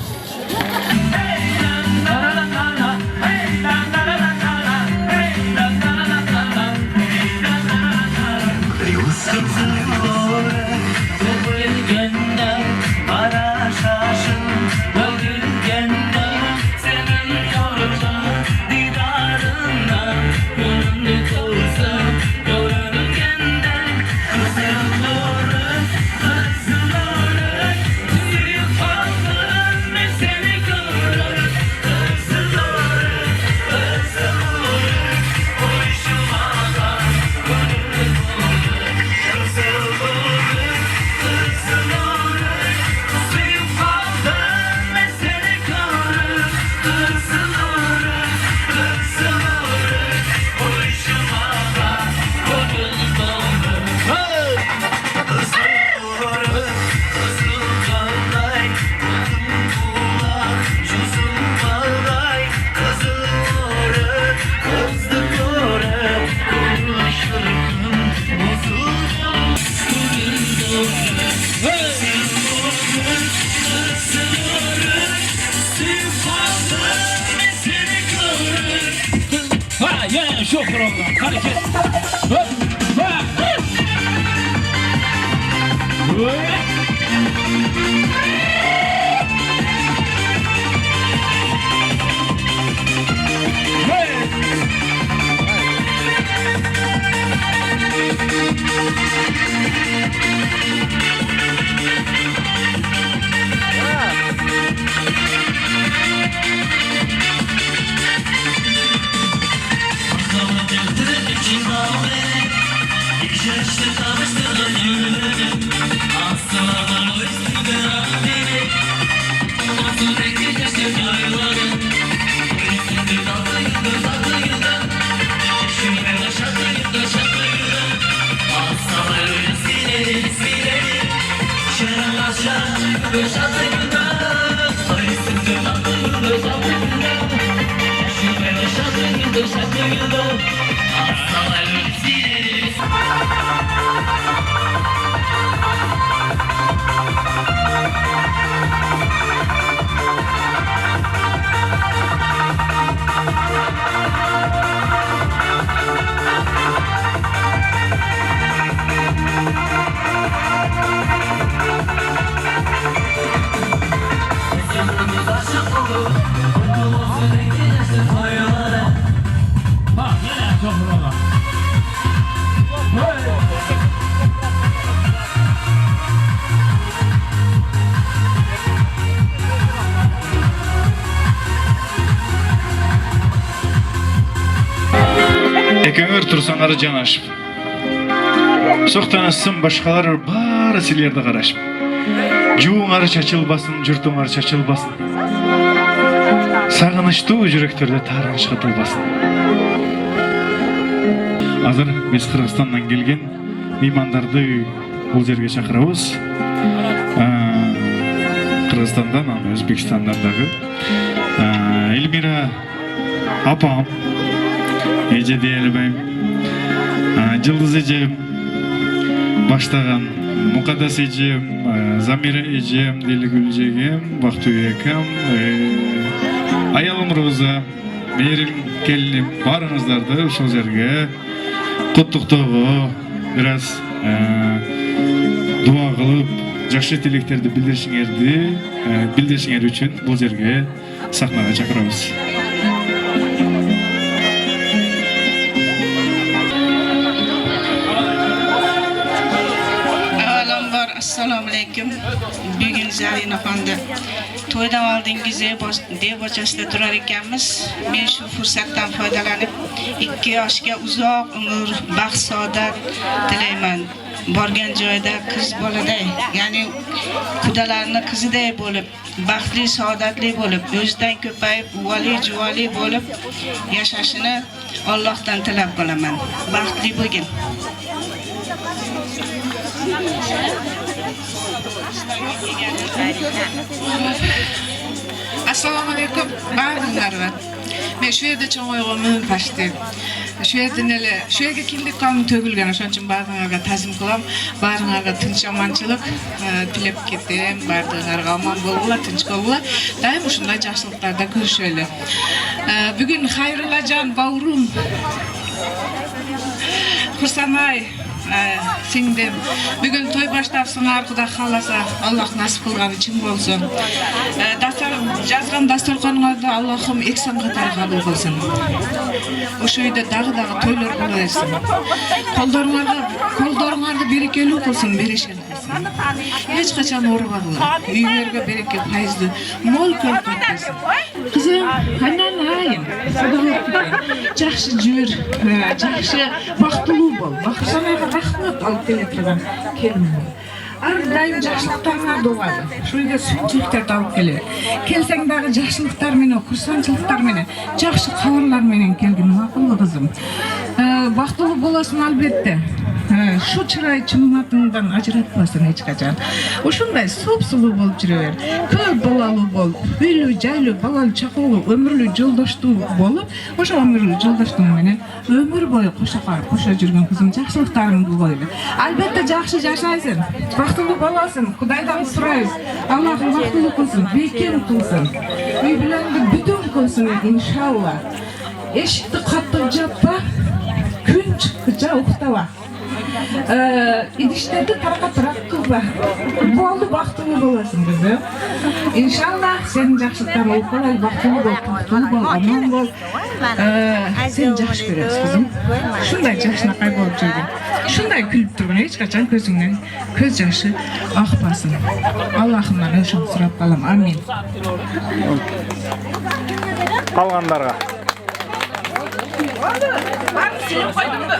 Çok program. Hareket. Hop. Ekengör tursanları canaşıp. Soqtanasın başqalar bari silerde qaraşıp. Juğunları çaçılbasın, jurtunları çaçılbasın. Sağınıştı yüreklerde tarınış qatılbasın. Hazır biz Qırgızstandan kelgen mehmandardy bu yerge çaqırabız. Qırgızstandan, Özbekistandan dağı. Elmira apam, Ece diyelim, Yıldız Ecem başlagan, Mukaddas Ecem, Zamira Ecem, Deligül Ecem, Baktüy Ekam, Ayalım Roza, Merim Kellim, barınızlarda uşul жерге құттықтауға biraz dua kılıp жақсы тілектерді білдіршіңер үшін бұл жерге сахнаға шақырамыз. Assalamu alaikum. Bugün Zarina xonda to'ydan oldingizda debochasida turar ekanmiz. Men shu fursatdan foydalanib 2 yoshga uzoq umr, baxt, saodat tilayman. Borgan joyda qiz boladay, ya'ni qudalarning qiziday bo'lib, baxtli, saodatli bo'lib, o'zidan ko'payib, uvali, juvali bo'lib yashashini Allohdan tilab qolaman. Baxtli bo'lgin. Assalomu alaykum barchalarga. Men shu yerda cho'ng'oyg'imni pashti. Shu yerga keldik qonun to'gilgan, o'shaning uchun barchalarga ta'zim qilaman. Barchalarga tinch omonchilik tilab ketaman. Barchalarga omon bo'linglar, tinch bo'linglar. Doim shunday yaxshiliklarda ko'rishaylik. Bugun Xayrullajon Bavrum Xursandman. Singdim. Bugün to'y boshlabsizlar, Xudo xolasa, Alloh nasib qilgan için bo'lsin. Жазған dasturxoningizda Allohim eksan qatori qabul qilsin. O'sha uyda dag'i to'ylar bo'laversin. Qo'llaringizga berekeli qilsin, bereshil qilsin. Hech qachon o'rg'ag'lar. Uylarga bereka, fayzli, mol ko'p qilsin. Qizim, qanday? Yaxshi jur, yaxshi baxtli bo'l. Baxtliga rahmat olib keladigan kelin. Ardayım yaxshiliklarga doğadı. Şu uyga suyunchiliklar olib keladi. Kelsangdagi yaxshiliklar meni, xursandchiliklar meni, yaxshi xabarlar meni kelgin, ma'qul qizim. Baxtli bo'lasan albatta. Şu chiroy chimmatingdan ajratmasin hech qachon. O'shunday so'p-suluv bo'lib yuraver. Ko'p bolali bo'l, uyli, jayli, bolali, chaqali, umrli yo'ldoshli bo'lib, o'sha umrli yo'ldoshing meni umr bo'yi qo'sha yurgan qizim yaxshiliklarimni qo'ydi. Albatta yaxshi yashaysin. Baxtli bo'lasin. Xudodan so'raymiz. Allohim baxtli qilsin, bekim qilsin. Uy bilan butun qilsin inshaalloh. Eshikni qattiq joppa, kun chiqquncha o'qitava. İdişlerde tarqatırak qilba. Bo'ldi, baxtli bo'lasin qizim. İnşallah sen yaxshilikdan o'qilay, baxtli bo'l, baxtli bo'l, omon bo'l. Sen yaxshi ko'rasiz qizim. Shunday yaxshinaqay bo'lib turgin. Shunday kulib turgin, hech qachon ko'zingdan ko'z yoshi oqmasin. Allohimdan o'shan so'rab qolaman. Amin. Qolganlarga Toyunda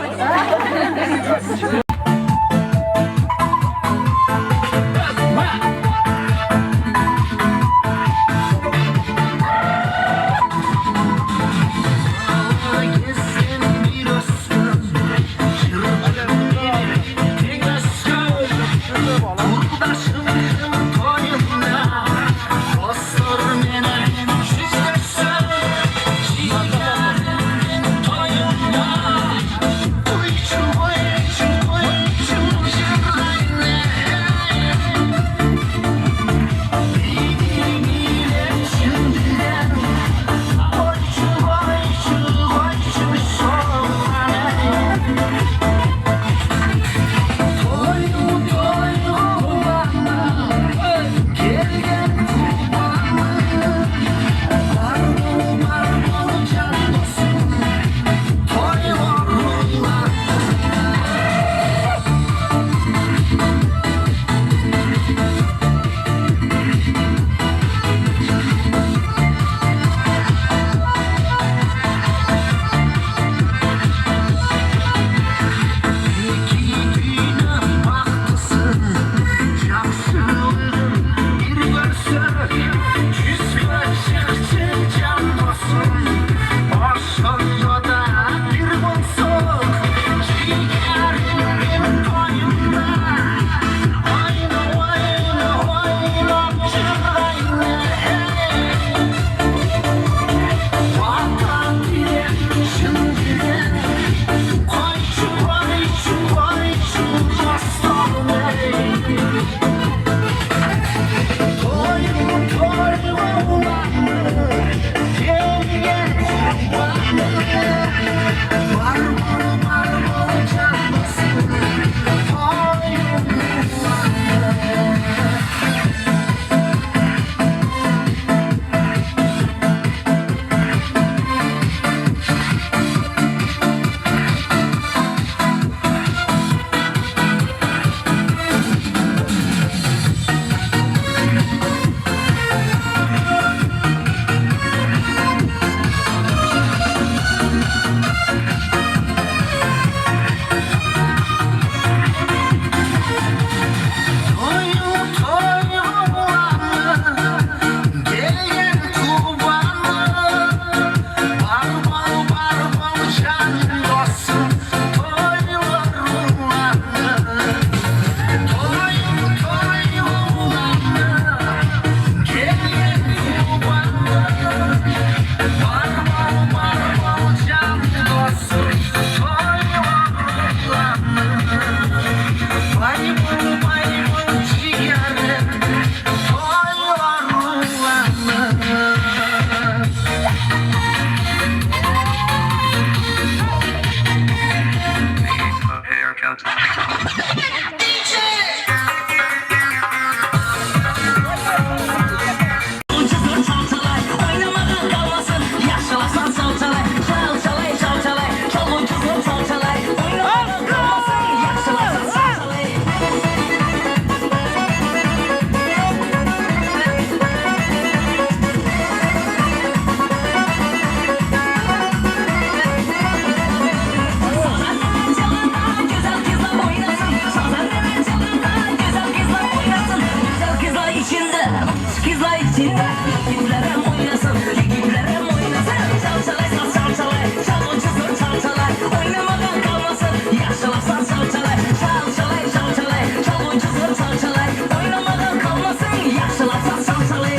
içinde Yigitlerim oynasın, yigitlerim oynasın Çalçalay, çalçalay, çalgıcı zor çalçalay Oynamadan kalmasın, yaşlılarsan çalçalay Çalçalay, çalçalay, çalgıcı zor çalçalay Oynamadan kalmasın, yaşlılarsan çalçalay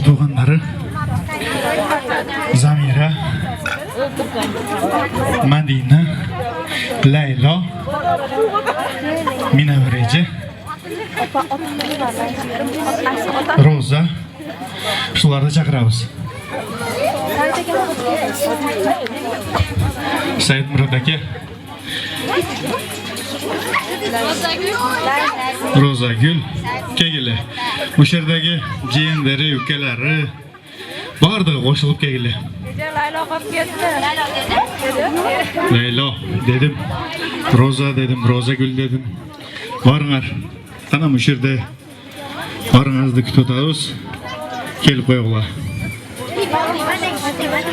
Tuğanları Zamira, Madina, Laylo, Minavreji, Roza, shularni chaqiramiz. Said Murod aka, Rozagul, kelinglar. O'sha yerdagi jiyanlari, ukalari barda qo'shilib kelinglar. Laylo qolib ketdi. Laylo dedim, Roza dedim, Rozagul dedim. Boringlar. Qana o'sha yerda boringizni kutib o'tiramiz. Kelib qo'yinglar.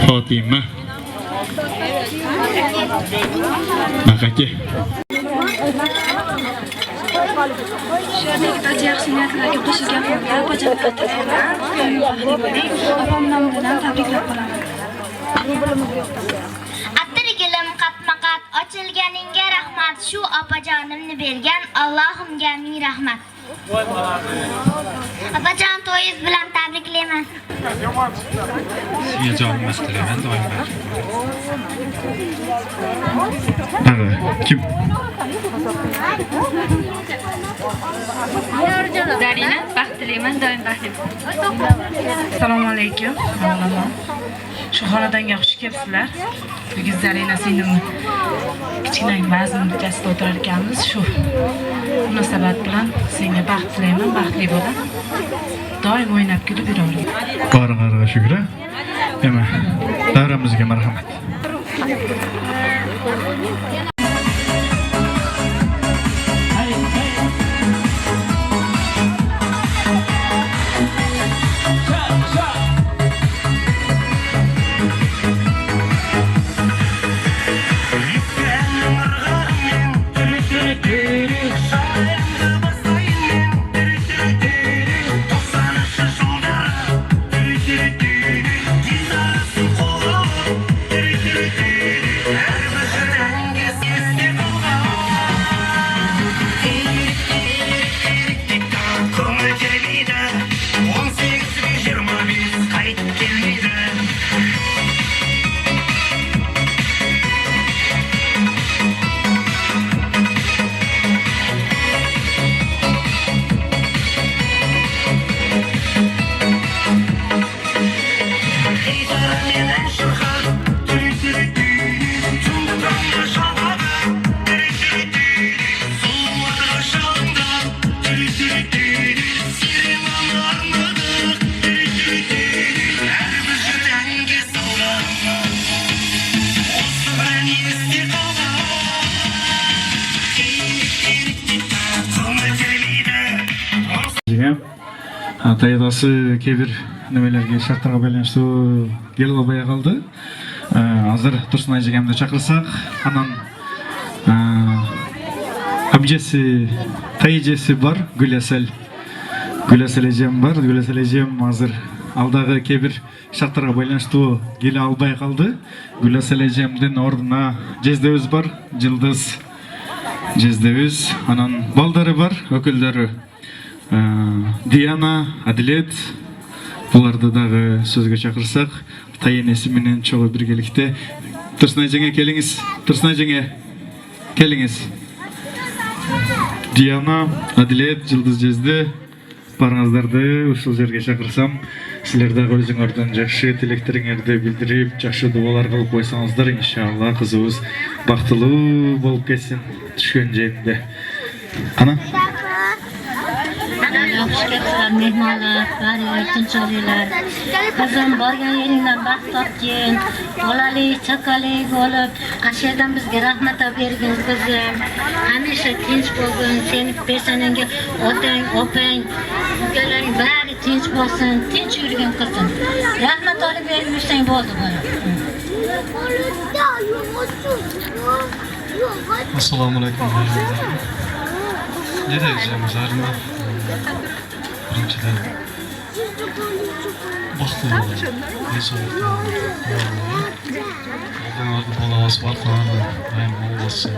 Fatima. Makaki. Sherdagi barcha yaxshi niyatlarga qo'shilgan holda bajarib o'tganlar bilan tabriklab qolaman. Atirgilim qatma-qat ochilganingga rahmat, shu opajonimni bergan Allohimga ming rahmat. Opajon to'yingiz bilan tabriklayman. Sizga javob emas qilaman doim. Kim? Zarina, baxt tilayman, doim baxtli bo'ling. Assalomu alaykum. Shu xonadonga xush kelibsizlar. Bugun Zarina singlimni kichkina ba'zan kechasida o'tirar ekanmiz. Shu munosabat bilan senga baxt tilayman, baxtli bo'l. Doim o'ynab kulib yuravering. Baringlarga shukr. Nima? Davramizga marhamat. Tayadası kebir nimelerge şartlarga байланыштуу келип албай калды. Азыр Турсунай жегемди чакырсак, анан амжеси, тайжеси бар, Гүласел эжем бар. Гүласел эжем азыр алдагы кебир шарттарга байланыштуу келе албай калды. Гүласел эжемдин ордуна жездебиз бар, Жылдыз жездебиз, анан балдары бар, өкүлдөрү Диана, Адилет, буларды дагы сөзгө чакырсак, тайенеси менен чогуу биргеликте. Турсунай жеңе келиңиз. Турсунай жеңе келиңиз. Диана, Адилет, Жылдыз жезде барыңыздарды ушул жерге чакырсам, силер дагы өзүңөрдүн жакшы тилектериңерди билдирип, жакшы дуалар кылып койсоңуздар, иншалла кызыбыз бактылуу болуп кетсин түшкөн жеринде. Ana. Yaxshi kelibsizlar mehmonlar, bari tinch olinglar. Qizim borgan yeringdan baxt topgin, bolalik, chaqalik bo'lib, Qarshiydan bizga rahmat olib bergin qizim. Hamisha tinch bo'lgin, seni peshanangga otang, opang, ukalaring bari tinch bo'lsin, tinch yurgin qizim. Rahmat olib berib yursang bo'ldi bola. Assalomu alaykum. Ne diyeceğim Zarina? Birinçiden baxtlı olacak. Ne soğukta? Oğlanlarda bolavası var falan da. Ayın bolavası.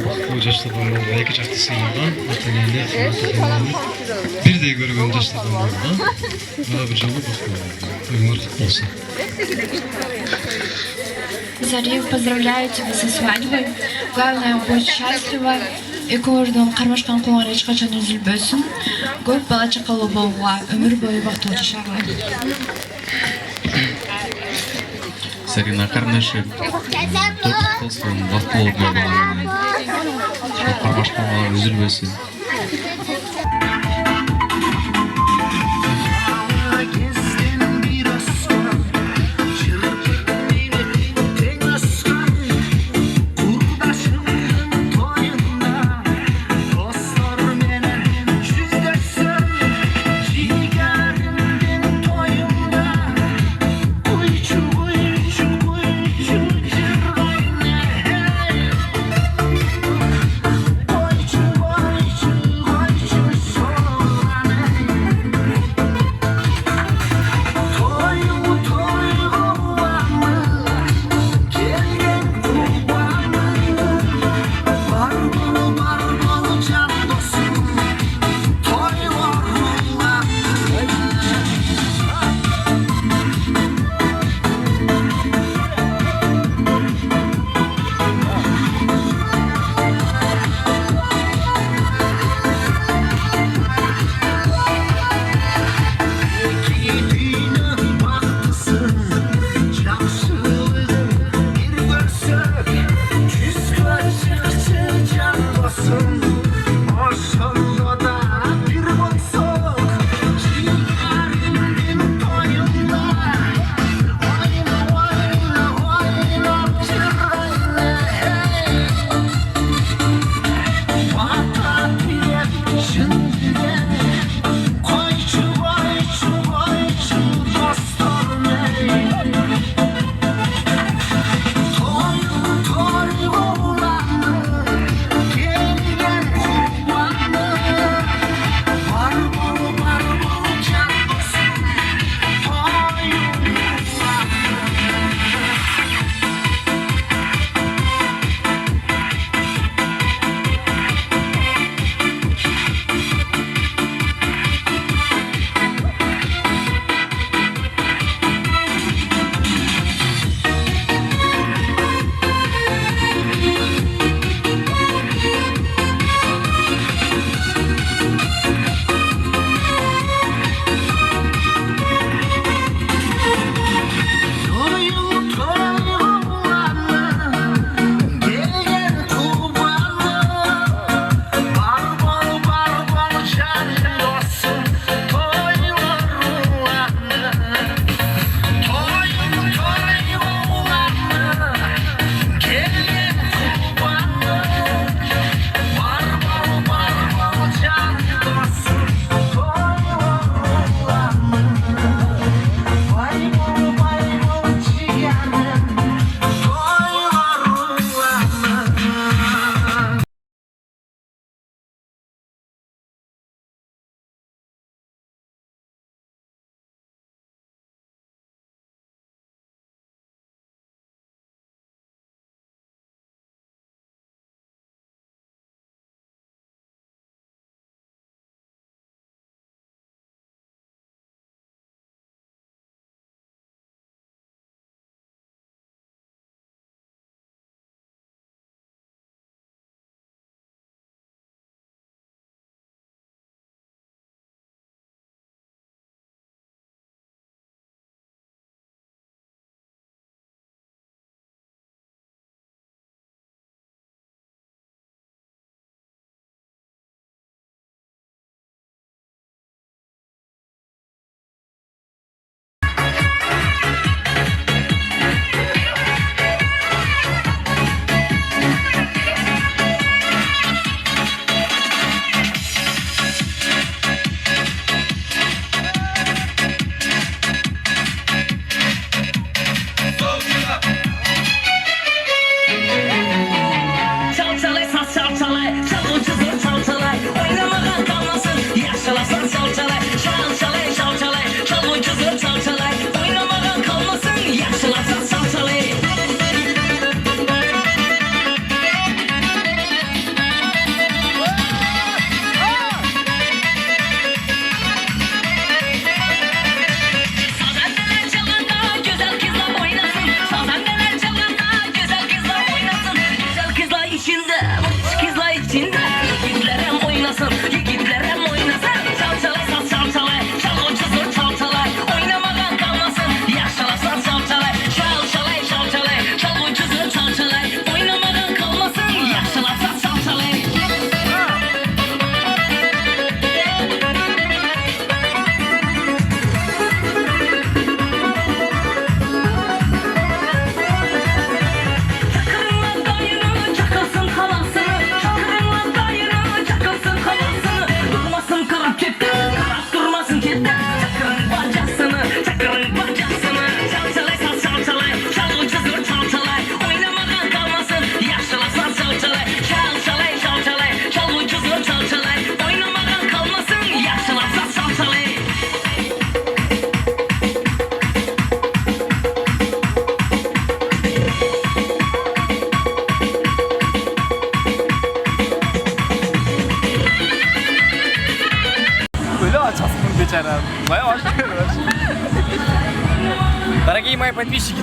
Baxtlı yaşlardan oldu. İki yaşlısın oradan. Atanende, atanende. Bir de görgün yaşlardan oldu. Bana bir canlı baxtlı oldu. Ömür kutlu olsun. Зарин, поздравляю тебя со свадьбой. Главное, будь счастлива. Экоордон кармашкан коңар эч качан үзүлбөсүн. Көп бала чакалуу болууга, өмүр бою бактылуу жашарга. Зарина кармашы. Топ болсун, бактылуу болууга. Кармашкан коңар үзүлбөсүн. мои подписчики.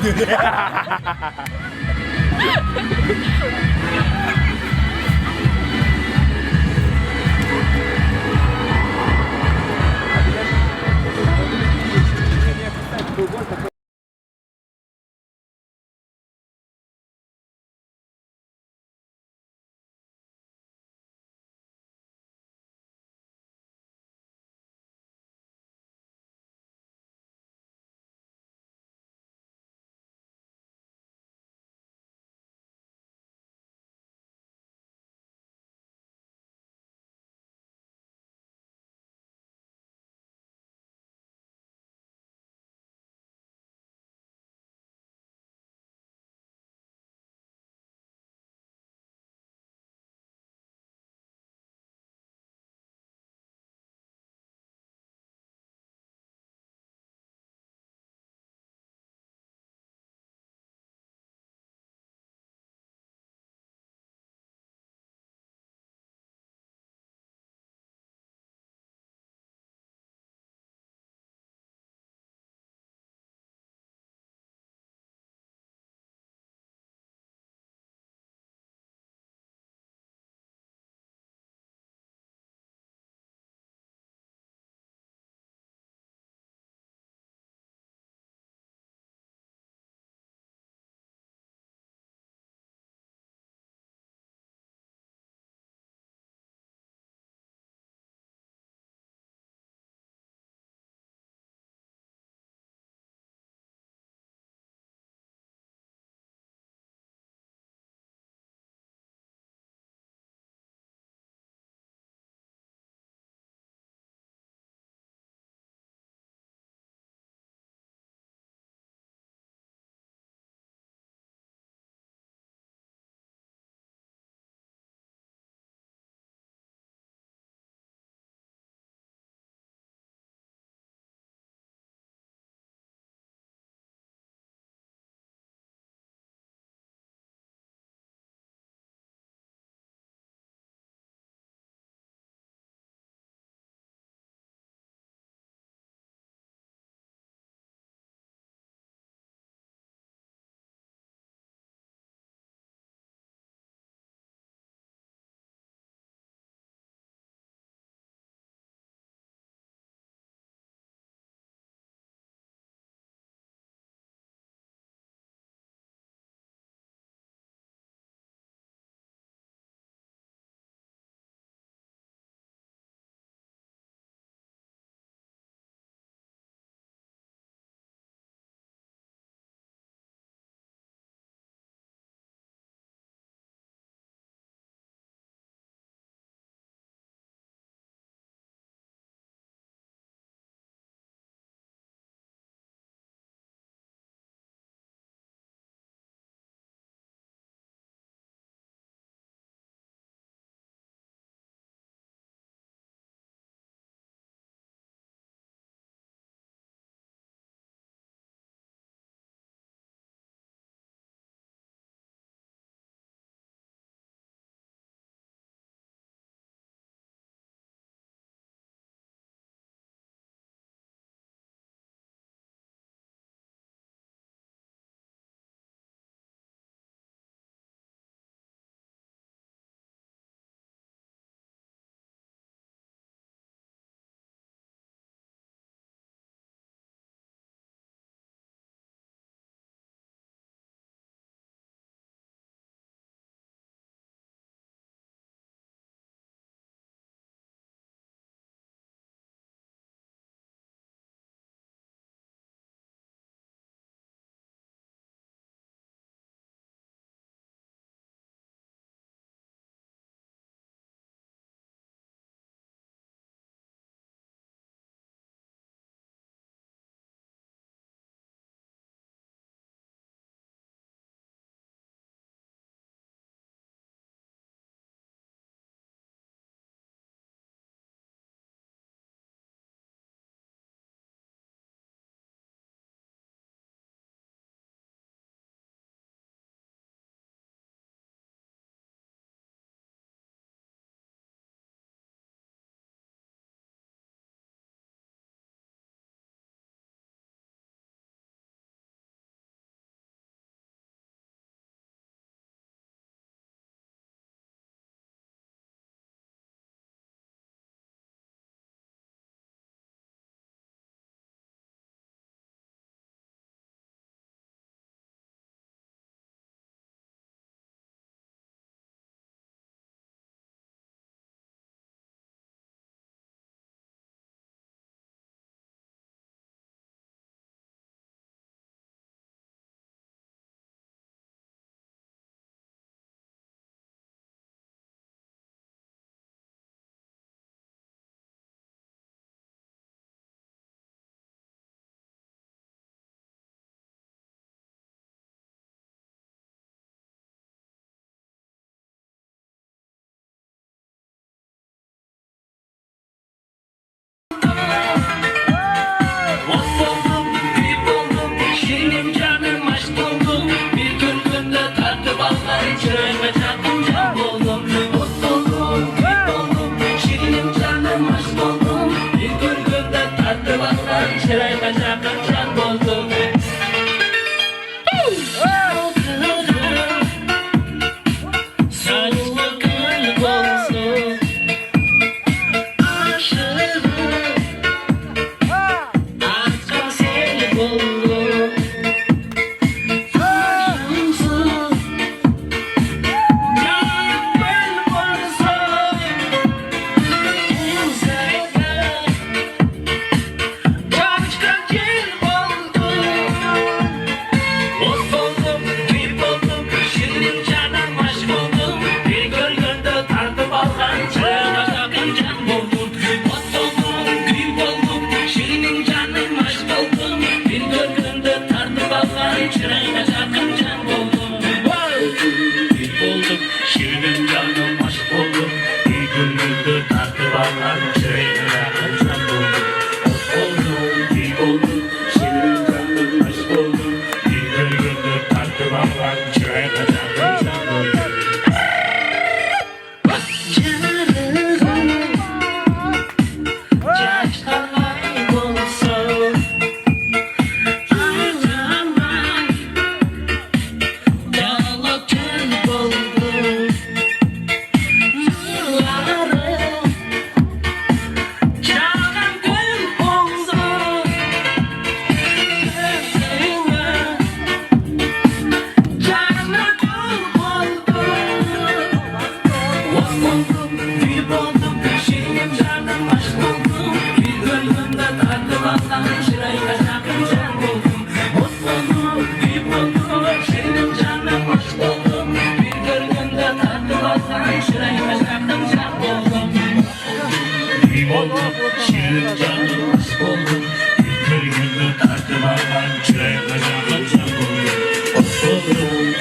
bağlanan çırağına can oldu. Of oldu,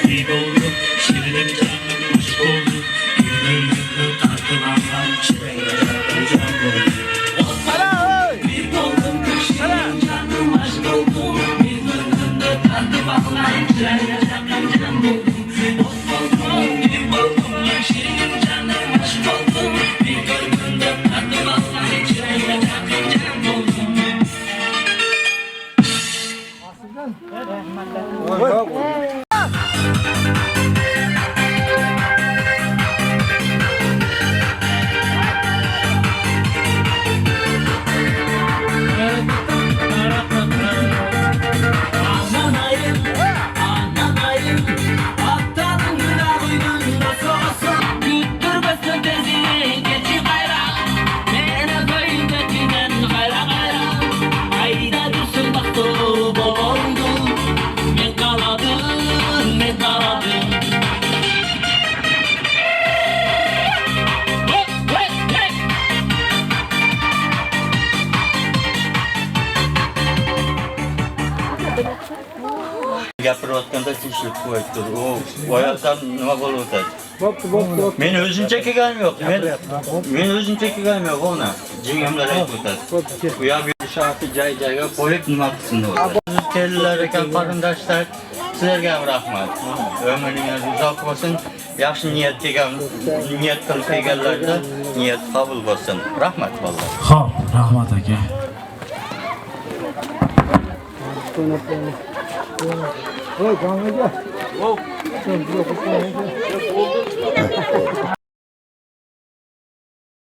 iyi oldu, şirinim canım aşk oldu. Gümbür tatlı bağlanan çırağına can oldu. Bir oldum, şirinim canım aşk oldu. Bir gümbür tatlı bağlanan çırağına can oldu. Of oldum, bir oldum, şirinim canım aşk oldu. Bir gümbür tatlı bağlanan çırağına can oldu. Gapirayotganda tinchlik qo'yibdi. U oyoqdan nima bo'lib o'tadi? Bo'pti. Men o'zimcha kelganim yo'q. Men o'zimcha kelganim yo'q ona. Jingimlar aytib o'tadi. Bu yoq shahri joy-joyga qo'yib nima qilsin deyapti. Siz keldilar ekan qarindoshlar. Sizlarga ham rahmat. Umringiz uzoq bo'lsin. Yaxshi niyat qilib kelganlarda niyat qabul bo'lsin. Rahmat bolalar. Xo'p, rahmat aka. Oy, kanka. Hop.